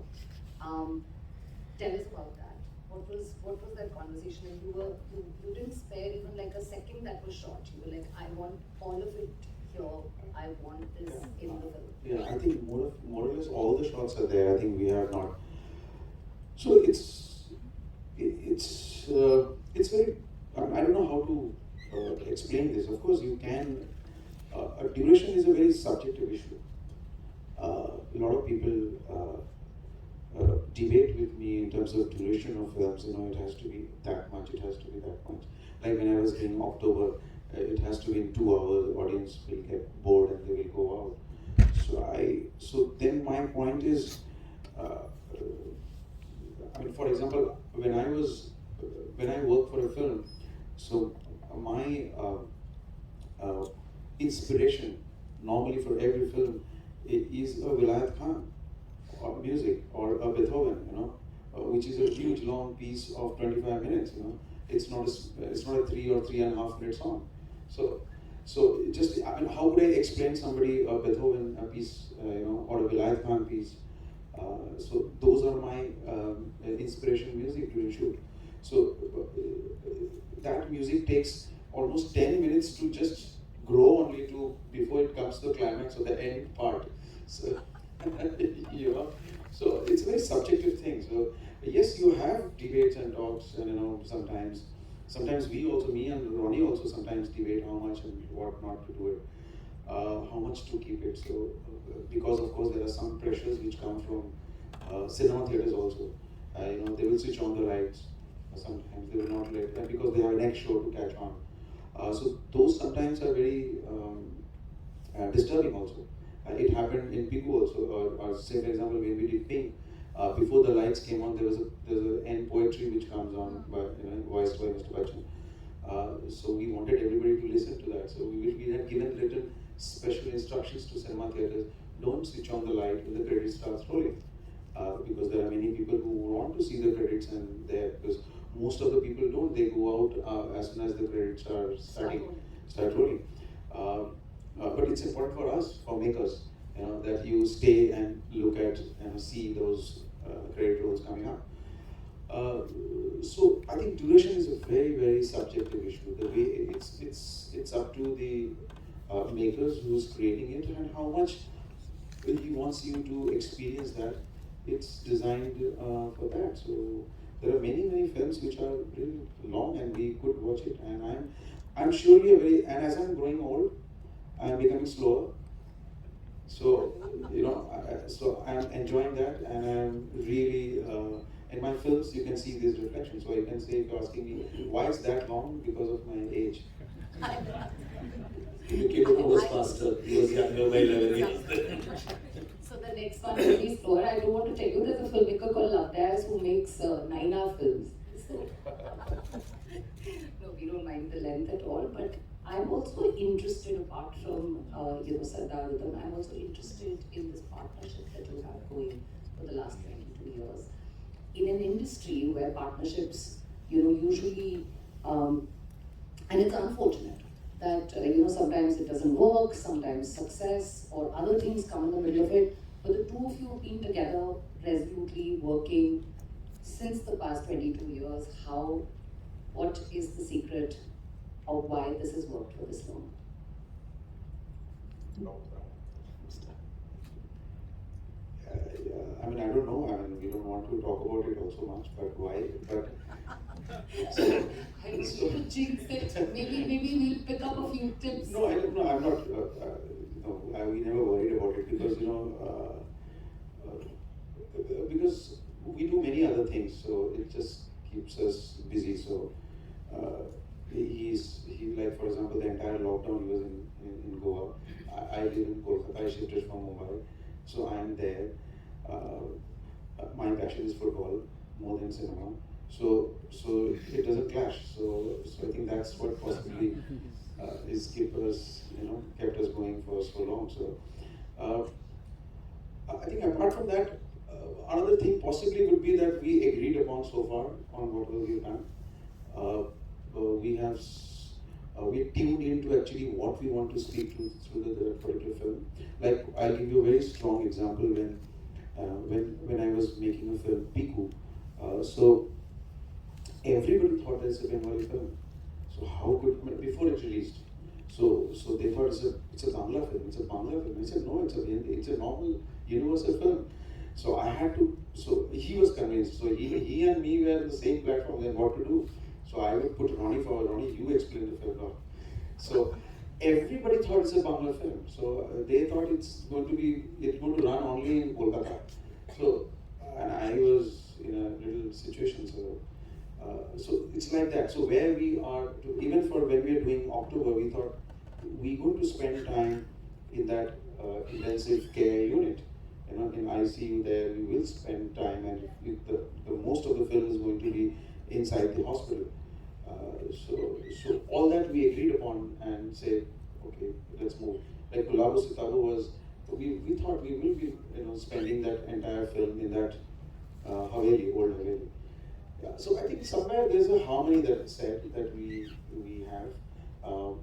Tell us about that. What was that conversation? And you didn't spare even like a second that was shot. You were like, I want all of it here. I want this in the film. Yeah, I think more or less all the shots are there. I think we have not. So it's it's very, I don't know how to explain this. Of course, you can. Duration is a very subjective issue. A lot of people debate with me in terms of duration of films. You know, it has to be that much. It has to be that much. Like when I was doing October, it has to be in 2 hours. The audience will get bored and they will go out. So then my point is, I mean, for example, when I work for a film, so my inspiration normally for every film is a Vilayat Khan or music or a Beethoven, you know, which is a huge long piece of 25 minutes. You know, it's not a 3 or 3.5 minute song. So just, I mean, how would I explain somebody a Beethoven piece, you know, or a Vilayat Khan piece? So those are my inspiration music during shoot. So that music takes almost 10 minutes to just grow only to before it comes to the climax or the end part. So you know, so it's a very subjective thing. So yes, you have debates and talks, and you know, sometimes we also, me and Ronnie also sometimes debate how much and what not to do it, how much to keep it. So because of course there are some pressures which come from cinema theaters also. You know, they will switch on the lights. Sometimes they will not let, because they have a next show to catch on. So those sometimes are very disturbing also. It happened in Piku also, or say for example when we did Pink, before the lights came on, there's an end poetry which comes on, by, you know, voiced by Mr. Bachchan. So we wanted everybody to listen to that. So we had given written special instructions to cinema theaters: don't switch on the light when the credits starts rolling, because there are many people who want to see the credits and there, because most of the people don't. They go out as soon as the credits are start rolling. But it's important for us, for makers, you know, that you stay and look at and see those credit rolls coming up. So I think duration is a very, very subjective issue. The way it's up to the makers who's creating it and how much he wants you to experience that. It's designed for that. So there are many films which are really long and we could watch it. And I'm surely and as I'm growing old, I'm becoming slower. So you know, so I'm enjoying that, and I'm really in my films you can see these reflections. So you can say, if you're asking me why it's that long, because of my age. Vicky was faster. He was younger by 11 years. So the next one will be slower. I don't want to tell you, there's a filmmaker called Lavdas who makes 9-hour films. So no, we don't mind the length at all. But I'm also interested, apart from Sardar Udham, I'm also interested in this partnership that you have going for the last 22 years. In an industry where partnerships, usually, and it's unfortunate that sometimes it doesn't work, sometimes success or other things come in the middle of it. But the two of you have been together, resolutely working since the past 22 years. What is the secret of why this has worked for this long? I mean, I don't know. I mean, we don't want to talk about it also much, but why? But I don't want to jinx it. Maybe we'll pick up a few tips. No, I don't know. I'm not. We never worried about it because because we do many other things, so it just keeps us busy. So he like, for example, the entire lockdown he was in Goa. I live in Kolkata. I shifted from Mumbai, so I am there. My passion is football more than cinema. So it doesn't clash. So I think that's what possibly is kept us going for so long. So I think apart from that, another thing possibly would be that we agreed upon so far on whatever we've done. We tuned into actually what we want to speak to through the particular film. Like, I'll give you a very strong example when I was making a film, Piku. So everybody thought that it's a Bengali film. So how could, before it released, so they thought it's a Bangla film, it's a Bangla film. I said no, it's a normal universal film. So I had to, so he was convinced. So he and me were on the same platform, then what to do. So I would put Ronnie forward, Ronnie, you explain the film now. So everybody thought it's a Bangla film. So they thought it's going to run only in Kolkata. So, and I was in a little situation, so it's like that. So where we are, even for when we are doing October, we thought we're going to spend time in that intensive care unit. You know, in ICU there, we will spend time, and the most of the film is going to be inside the hospital. So all that we agreed upon and said, okay, let's move. Like Gulabo Sitabu was, we thought we will be, spending that entire film in that Haveli, old Haveli. Yeah, so I think somewhere there's a harmony that said that we have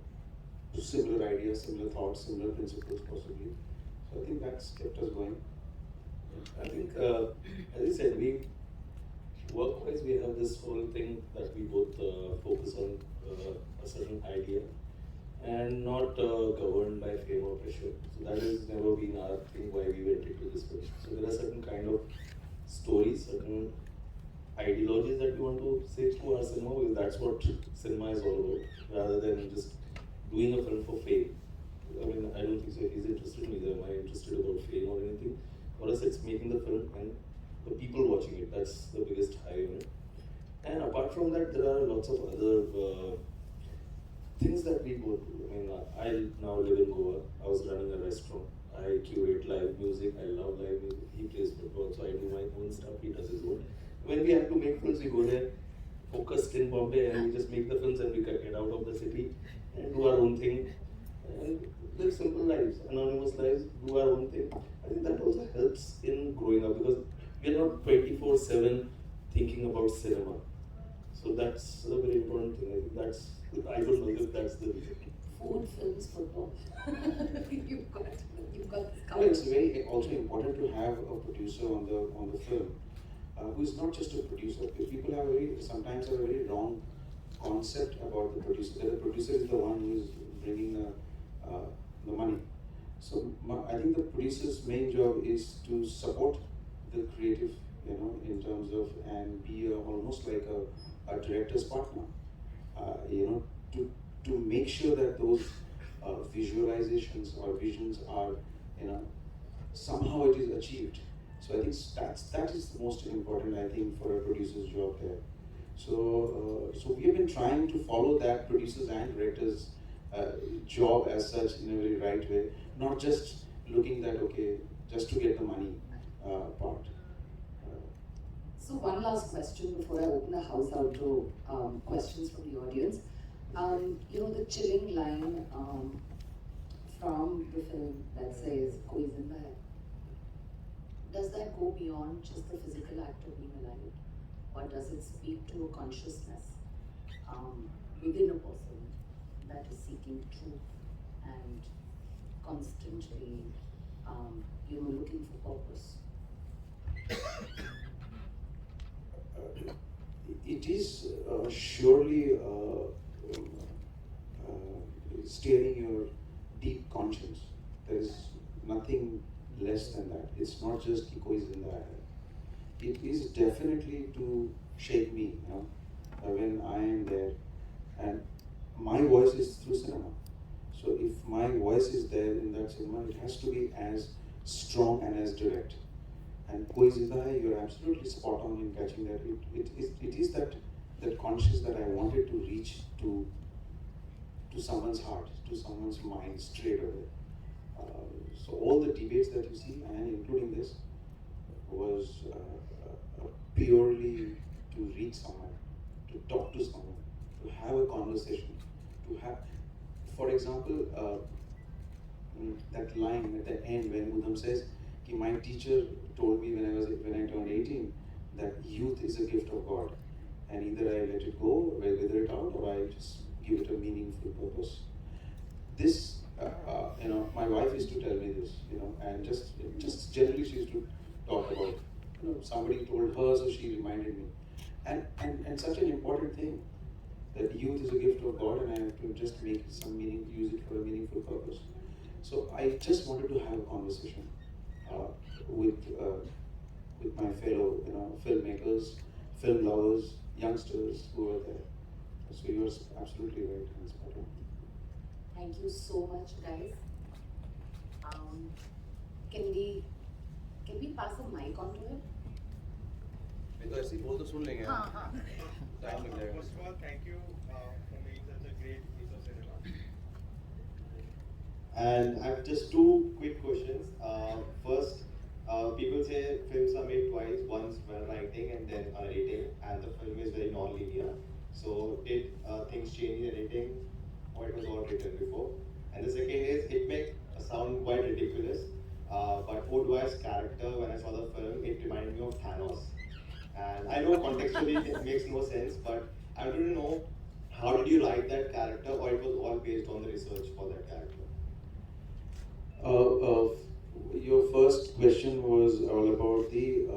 similar ideas, similar thoughts, similar principles possibly. So I think that's kept us going. I think, as I said, we work-wise we have this whole thing that we both focus on a certain idea and not governed by fame or pressure. So that has never been our thing why we went into this film. So there are certain kind of stories, certain ideologies that we want to say through our cinema, because that's what cinema is all about, rather than just doing a film for fame. I mean, I don't think so he's interested, neither am I interested about fame or anything. For us, it's making the film and the people watching it. That's the biggest high in it. And apart from that, there are lots of other things that we go through. I mean, I now live in Goa. I was running a restaurant. I curate live music. I love live music. He plays football, so I do my own stuff. He does his own. When we have to make films, we go there, focused in Bombay, and we just make the films and we get out of the city and do our own thing. And live simple lives, anonymous lives, do our own thing. I think that also helps in growing up, because we are not 24/7 thinking about cinema. So that's a very important thing. I think that's, I don't know if that's the reason. Food, films, football. you've got this Well, covered. it's very also important to have a producer on the film who is not just a producer. People have sometimes have a very wrong concept about the producer. That the producer is the one who is bringing the money. So I think the producer's main job is to support the creative, in terms of, and be almost like a director's partner, to make sure that those visualizations or visions are, somehow it is achieved. So I think that is the most important, I think, for a producer's job there. So we have been trying to follow that producer's and director's job as such in a very right way, not just looking that, okay, just to get the money part. So one last question before I open the house out to questions from the audience. The chilling line from the film that says "Koi Zinda Hai," does that go beyond just the physical act of being alive, or does it speak to a consciousness within a person that is seeking truth and constantly, looking for purpose? It is surely steering your deep conscience. There is nothing less than that. It's not just ki koi zinda hai. It is definitely to shape me, when I am there, and my voice is through cinema. So if my voice is there in that cinema, it has to be as strong and as direct. And Koi Zinda Hai, you're absolutely spot on in catching that. It is that conscious that I wanted to reach to someone's heart, to someone's mind straight away. So all the debates that you see, and including this, was purely to reach someone, to talk to someone, to have a conversation, to have, for example, that line at the end when Udham says, my teacher told me when I turned 18 that youth is a gift of God, and either I let it go, I wither it out, or I just give it a meaningful purpose. This, my wife used to tell me this, and just generally she used to talk about, somebody told her, so she reminded me, and such an important thing, that youth is a gift of God, and I have to just make some meaning, use it for a meaningful purpose. So I just wanted to have a conversation with with my fellow, filmmakers, film lovers, youngsters who are there. So you're absolutely right, and spot on. Thank you so much, guys. Can we pass the mic on to him? तो ऐसे ही बोल तो सुन लेंगे हाँ हाँ. Time लग जाएगा First of all, thank you for making such a great piece of cinema. And I have just two quick questions. First, people say films are made twice, once when writing and then editing, and the film is very non-linear. So did things change in editing, or it was all written before? And the second is, it may sound quite ridiculous, but Udham's character, when I saw the film, it reminded me of Thanos. And I know contextually it makes no sense, but I want to know, how did you write that character, or it was all based on the research for that character? Your first question was all about the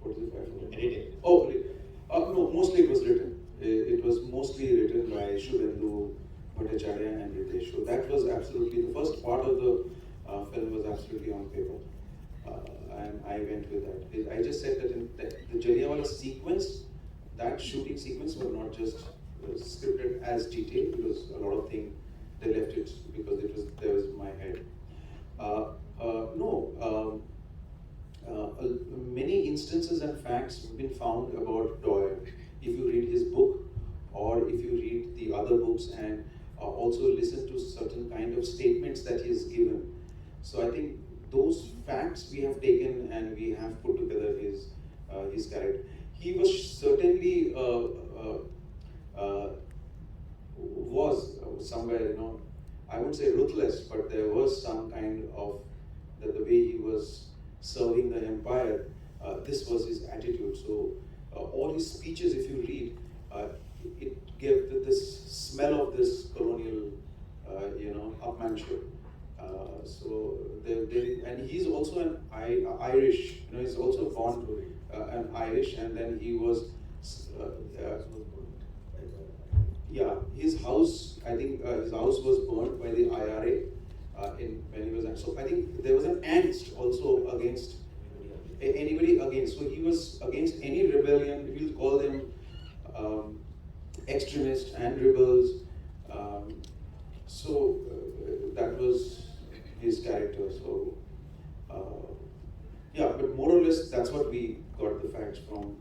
what is it? Editing. Oh, no, mostly it was written. It was mostly written by Shubhendu Bhattacharya and Ritesh. So that was absolutely the first part of the film was absolutely on paper, and I went with that. I just said that in the Jallianwala sequence, that shooting sequence was not just scripted as detailed, because a lot of things they left it because there was my head. Many instances and facts have been found about Doyle. If you read his book, or if you read the other books, and also listen to certain kind of statements that he has given. So I think those facts we have taken and we have put together his character. He was certainly was somewhere, I wouldn't say ruthless, but there was some kind of the way he was serving the empire. This was his attitude. So all his speeches, if you read, it gave this smell of this colonial, upmanship. So and he's also an Irish. He's also born an Irish, and then he was. His house. I think his house was burned by the IRA when he was. So I think there was an angst also against anybody against. So he was against any rebellion. We'll call them extremists and rebels. So that was his character. So but more or less that's what we got the facts from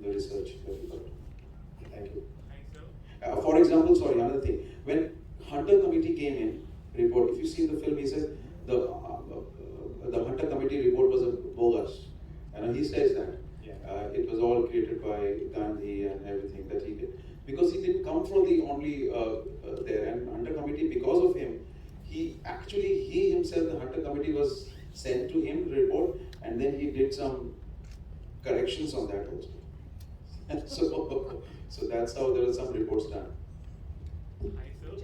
the research that we got. Thank you. For example, another thing. When Hunter Committee came in report, if you see the film, he says the Hunter Committee report was a bogus, and he says that it was all created by Gandhi and everything that he did, because he didn't come from the only there, and Hunter Committee, because of him, he himself, the Hunter Committee was sent to him the report, and then he did some corrections on that also. So that's how there were some reports done. Hi sir,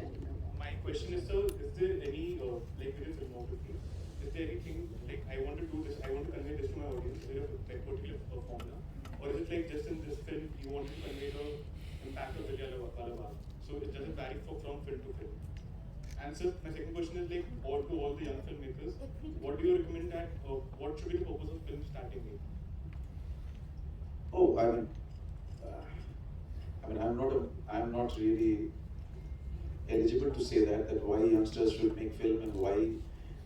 my question is, sir, is there any, like with filmography, is there anything, like I want to do this, I want to convey this to my audience, is there a particular formula, or is it like just in this film you want to convey the impact of Jallianwala Bagh? So it doesn't vary from film to film. And sir, my second question is like, to all the young filmmakers, what do you recommend that, what should be the purpose of film starting with? Oh, I'm not really eligible to say that why youngsters should make film, and why.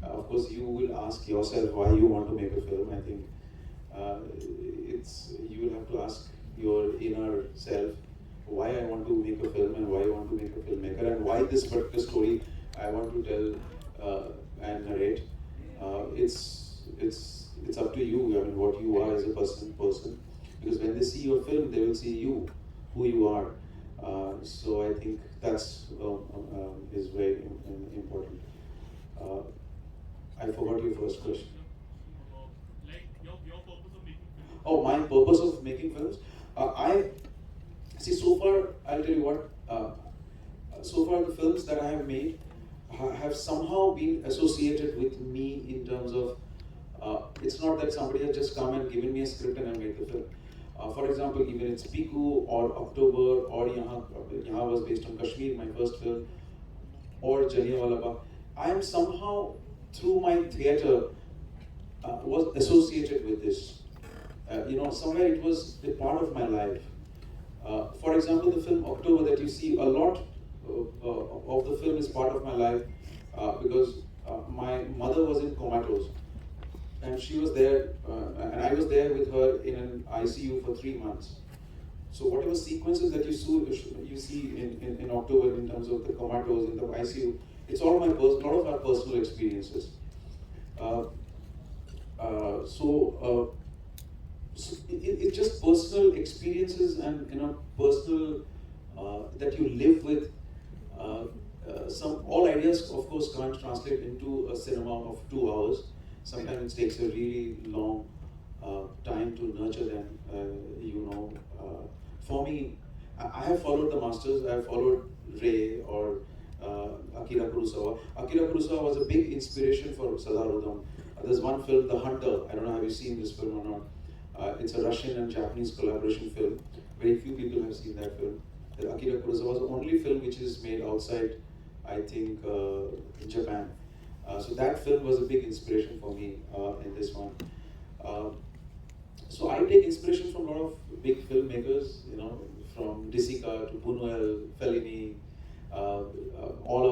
Of course, you will ask yourself why you want to make a film. I think you will have to ask your inner self why I want to make a film, and why I want to make a filmmaker, and why this particular story I want to tell and narrate. It's up to you. I mean, what you are as a person. Because when they see your film, they will see you, who you are. So I think that's is very important. I forgot your first question. Like your purpose of making films? Oh, my purpose of making films? I see, so far, I'll tell you what, so far the films that I have made have somehow been associated with me in terms of, it's not that somebody has just come and given me a script and I made the film. For example, even it's Piku or October or Yahan was based on Kashmir, my first film, or Jallianwala Bagh. I am somehow, through my theatre, was associated with this. somewhere it was a part of my life. For example, the film October that you see, a lot of the film is part of my life because my mother was in comatose, and she was there, and I was there with her in an ICU for 3 months. So whatever sequences that you see in October in terms of the comatose in the ICU, it's all lot of our personal experiences. So it's just personal experiences and personal that you live with. All ideas, of course, can't translate into a cinema of 2 hours. Sometimes it takes a really long time to nurture them. For me, I have followed the masters. I have followed Ray or Akira Kurosawa. Akira Kurosawa was a big inspiration for Sardar Udham. There's one film, The Hunter. I don't know, have you seen this film or not? It's a Russian and Japanese collaboration film. Very few people have seen that film. Akira Kurosawa was the only film which is made outside, I think, Japan. So that film was a big inspiration for me in this one. So I take inspiration from a lot of big filmmakers, from Disika to Buñuel, Fellini, all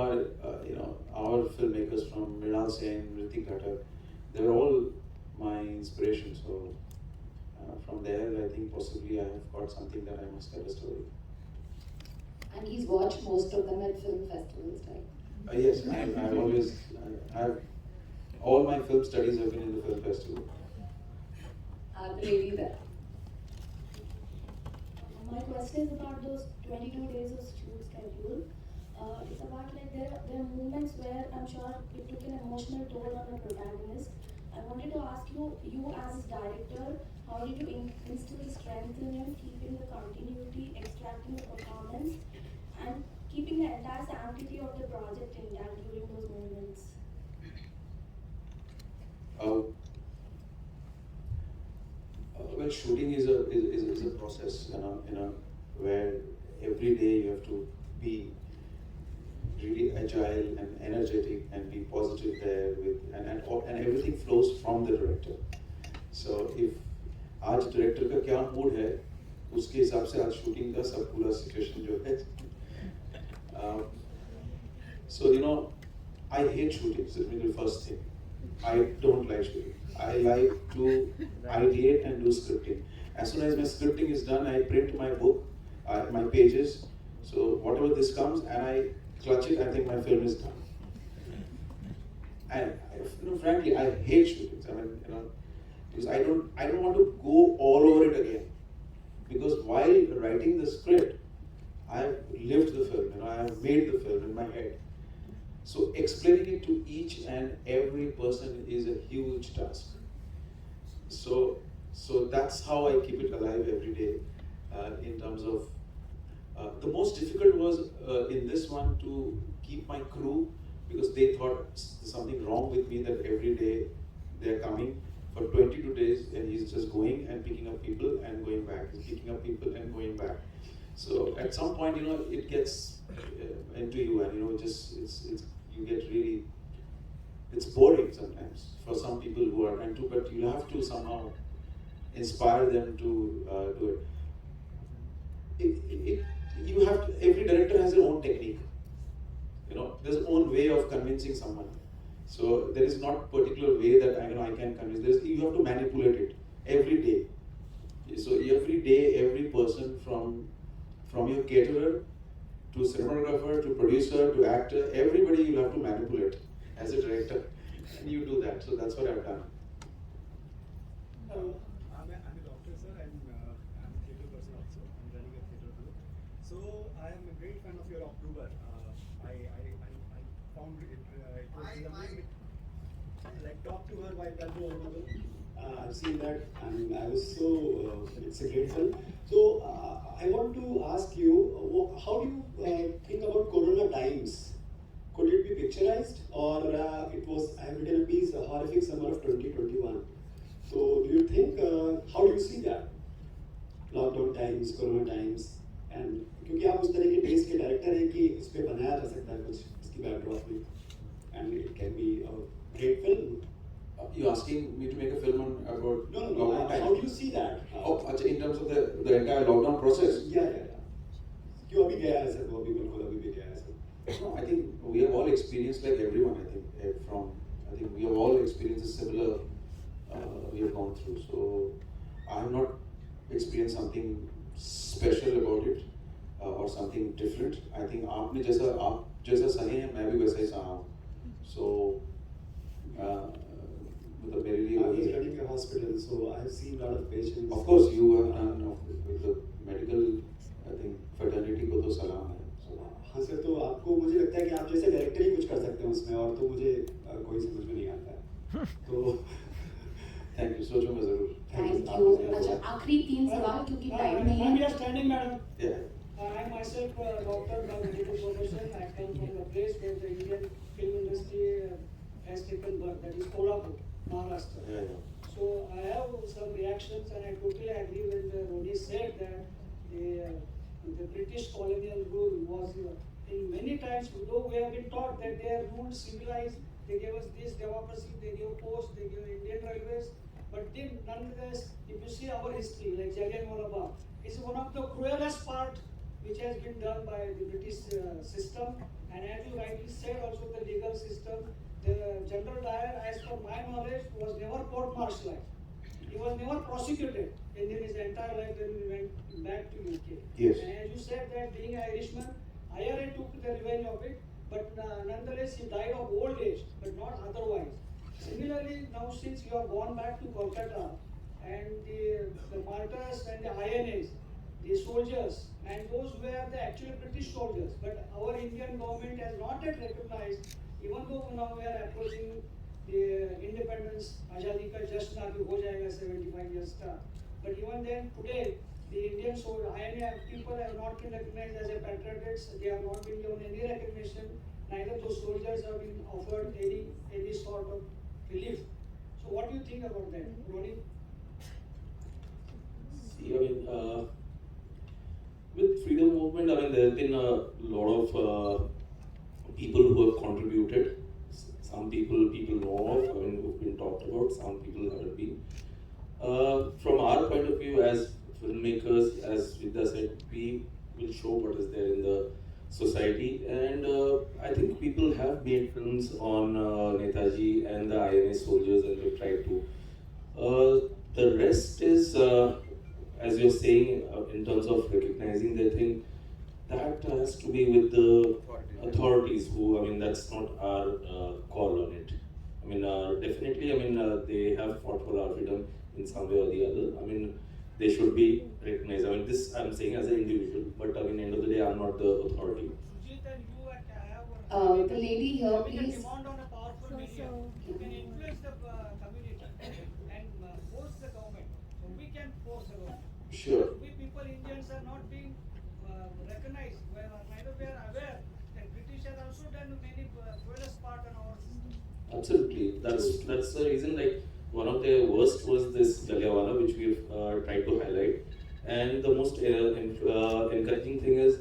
our filmmakers from Mrinal Sen, Hrithik Ghatak. They were all my inspiration. So from there, I think possibly I have got something that I must tell a story. And he's watched most of them at film festivals, right? Yes, all my film studies have been in the film festival. Lady there. My question is about those 22 days of shoot schedule. It's about there are moments where I'm sure it took an emotional toll on the protagonist. I wanted to ask you as a director, how did you instill strength in him, keeping the continuity, extracting the performance, and keeping the entire sanctity of the project intact during those moments? Well, shooting is a process, where every day you have to be really agile and energetic and be positive there and everything flows from the director. So if आज director का क्या mood है, उसके हिसाब से आज shooting का सब पूरा situation जो है. So I hate shooting. So the first thing, I don't like shooting. I like to ideate and do scripting. As soon as my scripting is done, I print my book, my pages. So whatever this comes, and I clutch it, I think my film is done. And frankly, I hate shootings. Because I don't want to go all over it again. Because while writing the script, I have lived the film, I have made the film in my head. So explaining it to each and every person is a huge task. So that's how I keep it alive every day. In terms of the most difficult was in this one to keep my crew, because they thought there's something wrong with me that every day they're coming for 22 days and he's just going and picking up people and going back, picking up people and going back. So at some point, it gets into you, and you get really, it's boring sometimes for some people who are into, but you have to somehow inspire them to do it. You have to, every director has their own technique. There's own way of convincing someone. So there is not particular way that I can convince. You have to manipulate it every day. So every day, every person from your caterer to cinematographer to producer to actor, everybody you have to manipulate as a director, and you do that. So that's what I've done. I'm a doctor, sir, and I'm a theatre person also. I'm running a theatre group. So I am a great fan of your October. I found it was lovely. Like talk to her while Dalbo Honorable. I've seen that and I was so, it's a great film. So I want to ask you, how do you think about Corona times? Could it be picturized, or it was, I have written a piece, A Horrific Summer of 2021. So do you think, how do you see that? Lockdown times, Corona times, and क्योंकि आप उस तरह के test के director हैं कि इस पे बनाया जा सकता है कुछ इसकी बैकड्रॉप में, and it can be a great film. You're asking me to make a film about no. How do you see that? Oh, in terms of the entire lockdown process? Yeah. क्यों अभी गया है sir? वो अभी बिल्कुल अभी भी गया है sir. No, I think we have all experienced, like everyone, I think we have all experienced a similar, we have gone through. So I have not experienced something special about it or something different. I think आप जैसा सहे हैं, मैं भी वैसा ही सहा हूँ. So मतलब मेरे लिए I was running a hospital, so I have seen a lot of patients. Of course, you have done with the medical, I think, fraternity को तो सलाम है. So, हाँ सर, तो आपको मुझे लगता है कि आप जैसे डायरेक्टर ही कुछ कर सकते हैं उसमें, और तो मुझे कोई समझ में नहीं आता है. तो थैंक यू, सोचूंगा जरूर. Thank you. अच्छा, आखिरी 3 सवाल क्योंकि टाइम नहीं है. Standing, madam. Yeah. I myself doctor by medical profession. I come from a place where the Indian film industry has taken birth, that is Kolhapur, Maharashtra. Yeah. So I have some reactions, and I totally agree when Roni said that the British colonial rule was in many times, though we have been taught that they are ruled civilized, they gave us this democracy, they gave post, they gave Indian railways, but then nonetheless, if you see our history, like Jallianwala Bagh, it's one of the cruelest part which has been done by the British system, and as you rightly said, also the legal system. The General Dyer, as per my knowledge, was never court-martialed. He was never prosecuted in his entire life when we went back to UK. Yes. And as you said that being an Irishman, IRA took the revenge of it, but nonetheless he died of old age, but not otherwise. Similarly, now since you have gone back to Kolkata, and the martyrs and the INAs, the soldiers, and those were the actual British soldiers, but our Indian government has not yet recognized, even though now we are approaching the independence, Azadi ka just now ho jayega 75 years ka. But even then, today, the Indian INA people have not been recognized as a patriots. They have not been given any recognition. Neither those soldiers have been offered any sort of relief. So, what do you think about that, Ronnie? See, I mean, with freedom movement, I mean, there have been a lot of people who have contributed. Some people know of, I mean, who've been talked about, some people haven't been. From our point of view as filmmakers, as Vidya said, we will show what is there in the society, and I think people have made films on Netaji and the INA soldiers, and they've tried to. The rest is, as you're saying, in terms of recognizing their thing, that has to be with the authorities who, I mean, that's not our call on it. I mean, definitely, I mean, they have fought for our freedom in some way or the other. I mean, they should be recognized. I mean, this I'm saying as an individual, but I mean, end of the day, I'm not the authority. The lady here, We can please. demand on a powerful media. You can influence the community and force the government. So we can force the government. Sure. We people, Indians, are not being recognized. Neither we are aware that British has also done many cruelest part on our system. Absolutely, that's the reason. Like, one of the worst was this Jallianwala, which we've tried to highlight. And the most encouraging thing is,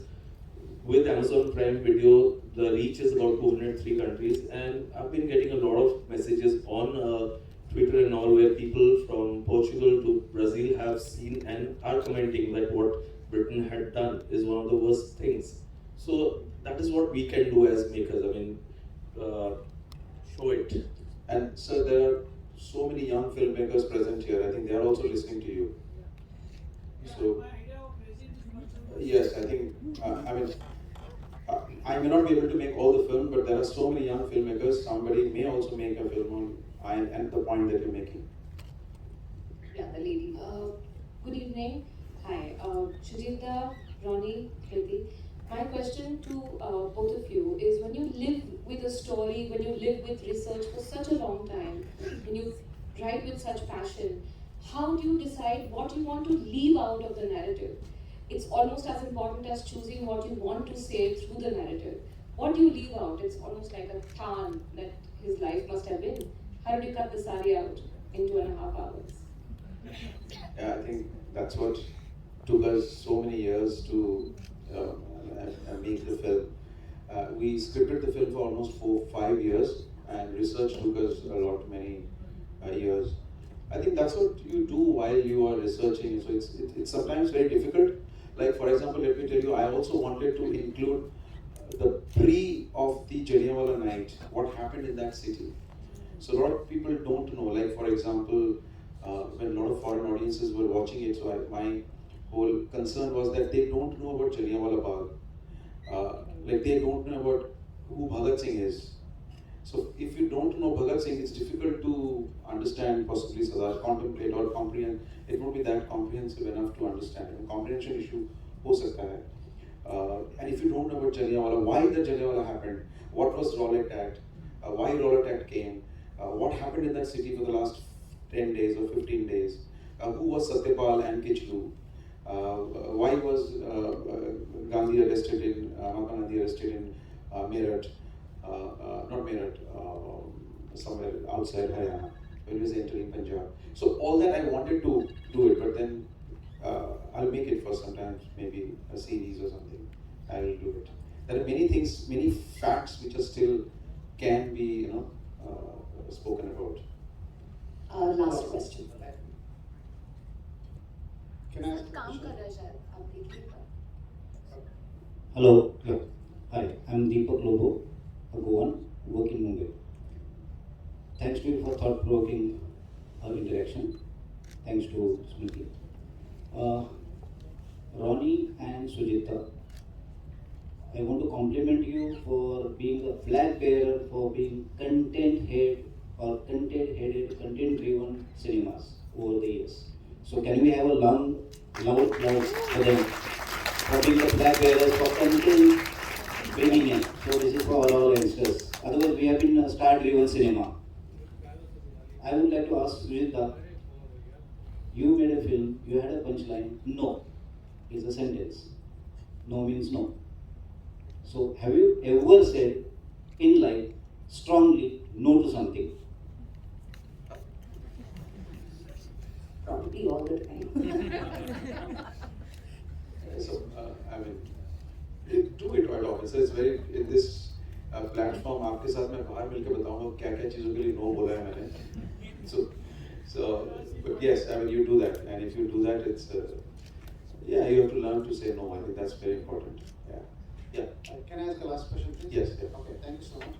with Amazon Prime Video, the reach is about 203 countries, and I've been getting a lot of messages on Twitter and all, where people from Portugal to Brazil have seen and are commenting that what Britain had done is one of the worst things. So that is what we can do as makers. I mean, show it. And sir, there are so many young filmmakers present here. I think they are also listening to you. So, yes, I think, I mean, I may not be able to make all the film, but there are so many young filmmakers. Somebody may also make a film on and the point that you're making. Yeah, the lady. Good evening. Hi, Shoojit, Ronnie, Vicky. My question to both of you is, when you live with a story, when you live with research for such a long time, when you write with such passion, how do you decide what you want to leave out of the narrative? It's almost as important as choosing what you want to say through the narrative. What do you leave out? It's almost like a Khan that his life must have been. How did you cut the sari out in 2.5 hours? Yeah, I think that's what took us so many years to make the film. We scripted the film for almost 4-5 years, and research took us many years. I think that's what you do while you are researching. So it's sometimes very difficult. Like for example, let me tell you, I also wanted to include the pre of the Jallianwala night, what happened in that city. So a lot of people don't know. Like for example, when a lot of foreign audiences were watching it, so my whole concern was that they don't know about Jallianwala Bagh. Like they don't know about who Bhagat Singh is. So if you don't know Bhagat Singh, it's difficult to understand possibly Sardar, contemplate or comprehend. It won't be that comprehensive enough to understand. A comprehension issue ho sakta hai. And if you don't know about Jallianwala, why the Jallianwala happened, what was Rowlatt Act, why Rowlatt Act came, what happened in that city for the last 10 days or 15 days, who was Satyapal and Kichlu, why was Gandhi arrested in, Mahatma Gandhi arrested in Meerut, not Meerut, somewhere outside Haryana, when he was entering Punjab. So all that I wanted to do it, but then I'll make it for sometimes, maybe a series or something. I will do it. There are many things, many facts which are still can be, spoken about. Last question. Can I ask a काम कर question? रहा है शायद, आप देखिएगा. Hello, yeah. Hi, I'm Deepak Lobo, a Goan, work in Mumbai. Thanks to you for thought-provoking interaction. Thanks to Smriti. Ronnie and Sujita, I want to compliment you for being a flag bearer for being content-head or content-headed, content-driven cinemas over the years. So can we have a loud applause for them for being the flag bearers for content bringing in. So this is for all youngsters. Otherwise, we have been a star-driven cinema. I would like to ask Sujita, you made a film, you had a punchline, no is a sentence. No means no. So have you ever said in life strongly no to something? Probably all the time. So, I mean, you do it quite often. So it's very, in this platform, आपके साथ मैं बाहर मिलके बताऊंगा क्या-क्या चीजों के लिए no बोला है मैंने. So, but yes, I mean, you do that, and if you do that, it's, yeah, you have to learn to say no. I think that's very important. Yeah. Can I ask a last question, please? Yes. Yeah. Okay, thank you so much.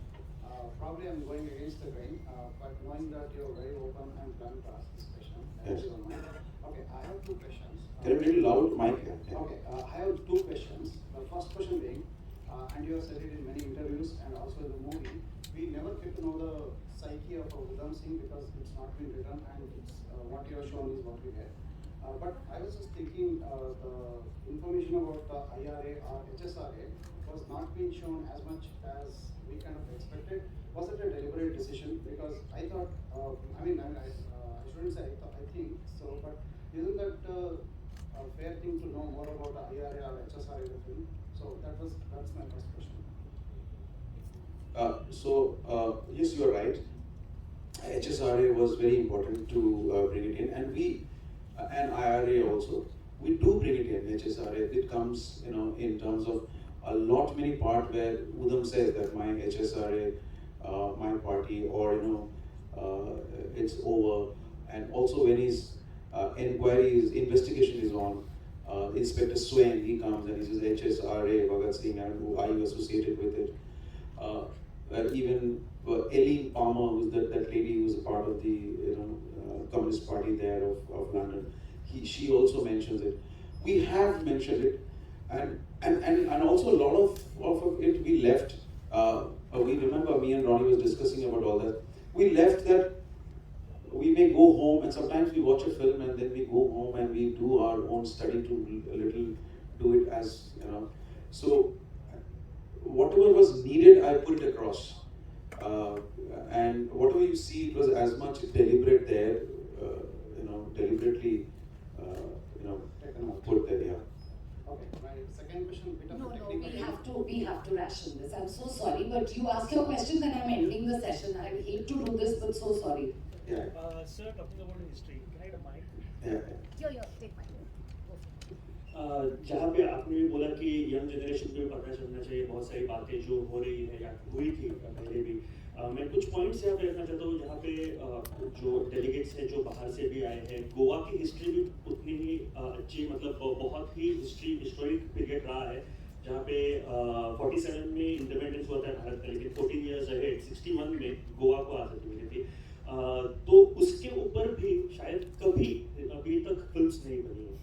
Probably I'm going against the grain, but knowing that you're very open and blunt to ask this question, thank you so much. Okay, I have two questions. Can you bring loud mic here? Yeah. Okay, I have two questions. The first question being, and you have said it in many interviews and also in the movie, we never get to know the psyche of Udham Singh because it's not been written and it's what you have shown is what we get. But I was just thinking the information about the IRA or HSRA was not being shown as much as we kind of expected. Was it a deliberate decision? Because I thought, I shouldn't say I think so, but isn't that a fair thing to know more about the IRA or HSRA in the film? So that's my first question. Yes, you are right. HSRA was very important to bring it in, and we, and IRA also, we do bring it in. HSRA, it comes, in terms of a lot many part where Udham says that my HSRA, my party, or it's over, and also when his investigation is on, Inspector Swain, he comes and he says HSRA, Bhagat Singh, and who are you associated with it? Even Eileen Palmer, who's that lady who was a part of the Communist Party there of London, she also mentions it. We have mentioned it, and also a lot of it we left. We remember me and Ronnie was discussing about all that. We left that we may go home, and sometimes we watch a film and then we go home and we do our own study to a little do it as So whatever was needed, I put it across. And whatever you see, it was as much deliberate there, deliberately, put there, yeah. Okay, my second question, bit of No, a technical. we have to ration this. I'm so sorry, but you ask your question, then I'm ending the session. I hate to do this, but so sorry. Yeah. Sir, talking about history, can I have a mic? Yeah. Yo, take my जहाँ पे आपने भी बोला कि young generation को भी पता चलना चाहिए बहुत सारी बातें जो हो रही है या हुई थी पहले भी मैं कुछ पॉइंट्स यहाँ पे रखना चाहता हूँ जहाँ पे जो डेलीगेट्स हैं जो बाहर से भी आए हैं, गोवा की हिस्ट्री भी उतनी ही अच्छी, मतलब बहुत ही हिस्टोरिक पीरियड रहा है, जहाँ पे 47 में इंडिपेंडेंस हुआ था भारत का, लेकिन 14 ईयर्स अहेड 61 में गोवा को आज़ादी मिली थी। तो उसके ऊपर भी शायद कभी अभी तक फिल्म्स नहीं बनी है।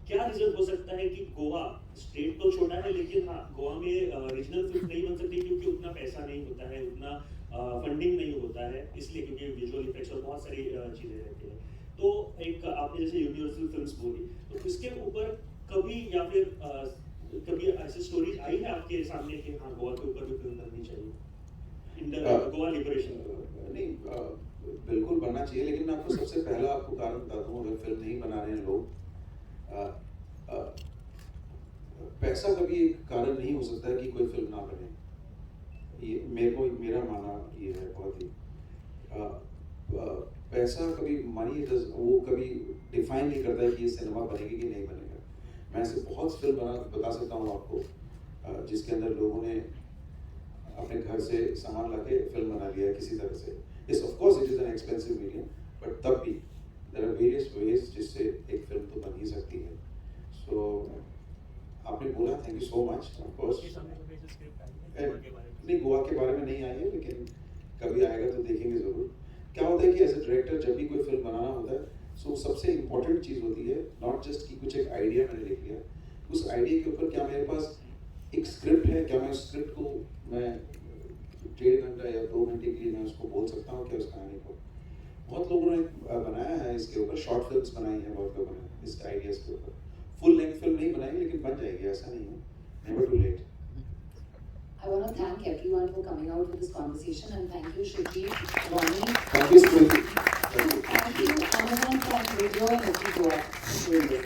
क्या रीजन हो सकता है कि गोवा स्टेट तो छोटा है, लेकिन हाँ गोवा में रीजनल फिल्म नहीं बन सकती क्योंकि उतना पैसा नहीं होता है, उतना फंडिंग नहीं होता है, इसलिए क्योंकि विजुअल इफेक्ट्स और बहुत सारी चीज़ें रहती हैं। तो एक आपने जैसे यूनिवर्सल फिल्म्स बोली, तो इसके ऊपर कभी या फिर कभी ऐसी स्टोरीज आई है आपके सामने कि हाँ गोवा के ऊपर भी फिल्म बननी चाहिए, गोवा लिबरेशन? नहीं, बिल्कुल बनना चाहिए, लेकिन मैं आपको सबसे पहला आपको कारण बताता हूँ। अगर फिल्म नहीं बना रहे हैं लोग, पैसा कभी एक कारण नहीं हो सकता है कि कोई फिल्म ना बने। ये मेरा मानना ये है। बहुत ही पैसा कभी मनी वो कभी डिफाइन नहीं करता है कि ये सिनेमा बनेगी कि नहीं बनेगा। मैं ऐसे बहुत फिल्म बता सकता हूँ आपको जिसके अंदर लोगों ने अपने घर से सामान लाके फिल्म बना लिया है किसी तरह से। Yes, of course it is an expensive medium, but तब भी there are various ways जिससे एक फिल्म तो बन ही सकती है। So आपने बोला thank you so much. Of course नहीं, गोवा के बारे में नहीं आई है, लेकिन कभी आएगा तो देखेंगे ज़रूर। क्या होता है कि एज ए डायरेक्टर जब भी कोई फिल्म बनाना होता है, सो सबसे इम्पोर्टेंट चीज़ होती है नॉट जस्ट कि कुछ एक आइडिया मैंने लिख लिया, उस आइडिया के ऊपर क्या मेरे पास एक स्क्रिप्ट है, क्या मैं उस स्क्रिप्ट को मैं 1.5 घंटा या 2 घंटे के लिए मैं उसको बोल सकता हूँ क्या उस कहानी को। बहुत लोगों ने बनाया है इसके ऊपर, शॉर्ट फिल्म्स बनाई हैं बहुत लोगों ने इस आइडियाज़ के ऊपर। फुल लेंथ फिल्म नहीं बनाई, लेकिन बन जाएगी, ऐसा नहीं है, never too late. I want to thank everyone for coming out for this conversation, and thank you Shoojit, Ronnie. Thank you, Smriti. Thank you Amazon Prime Video and Vicky.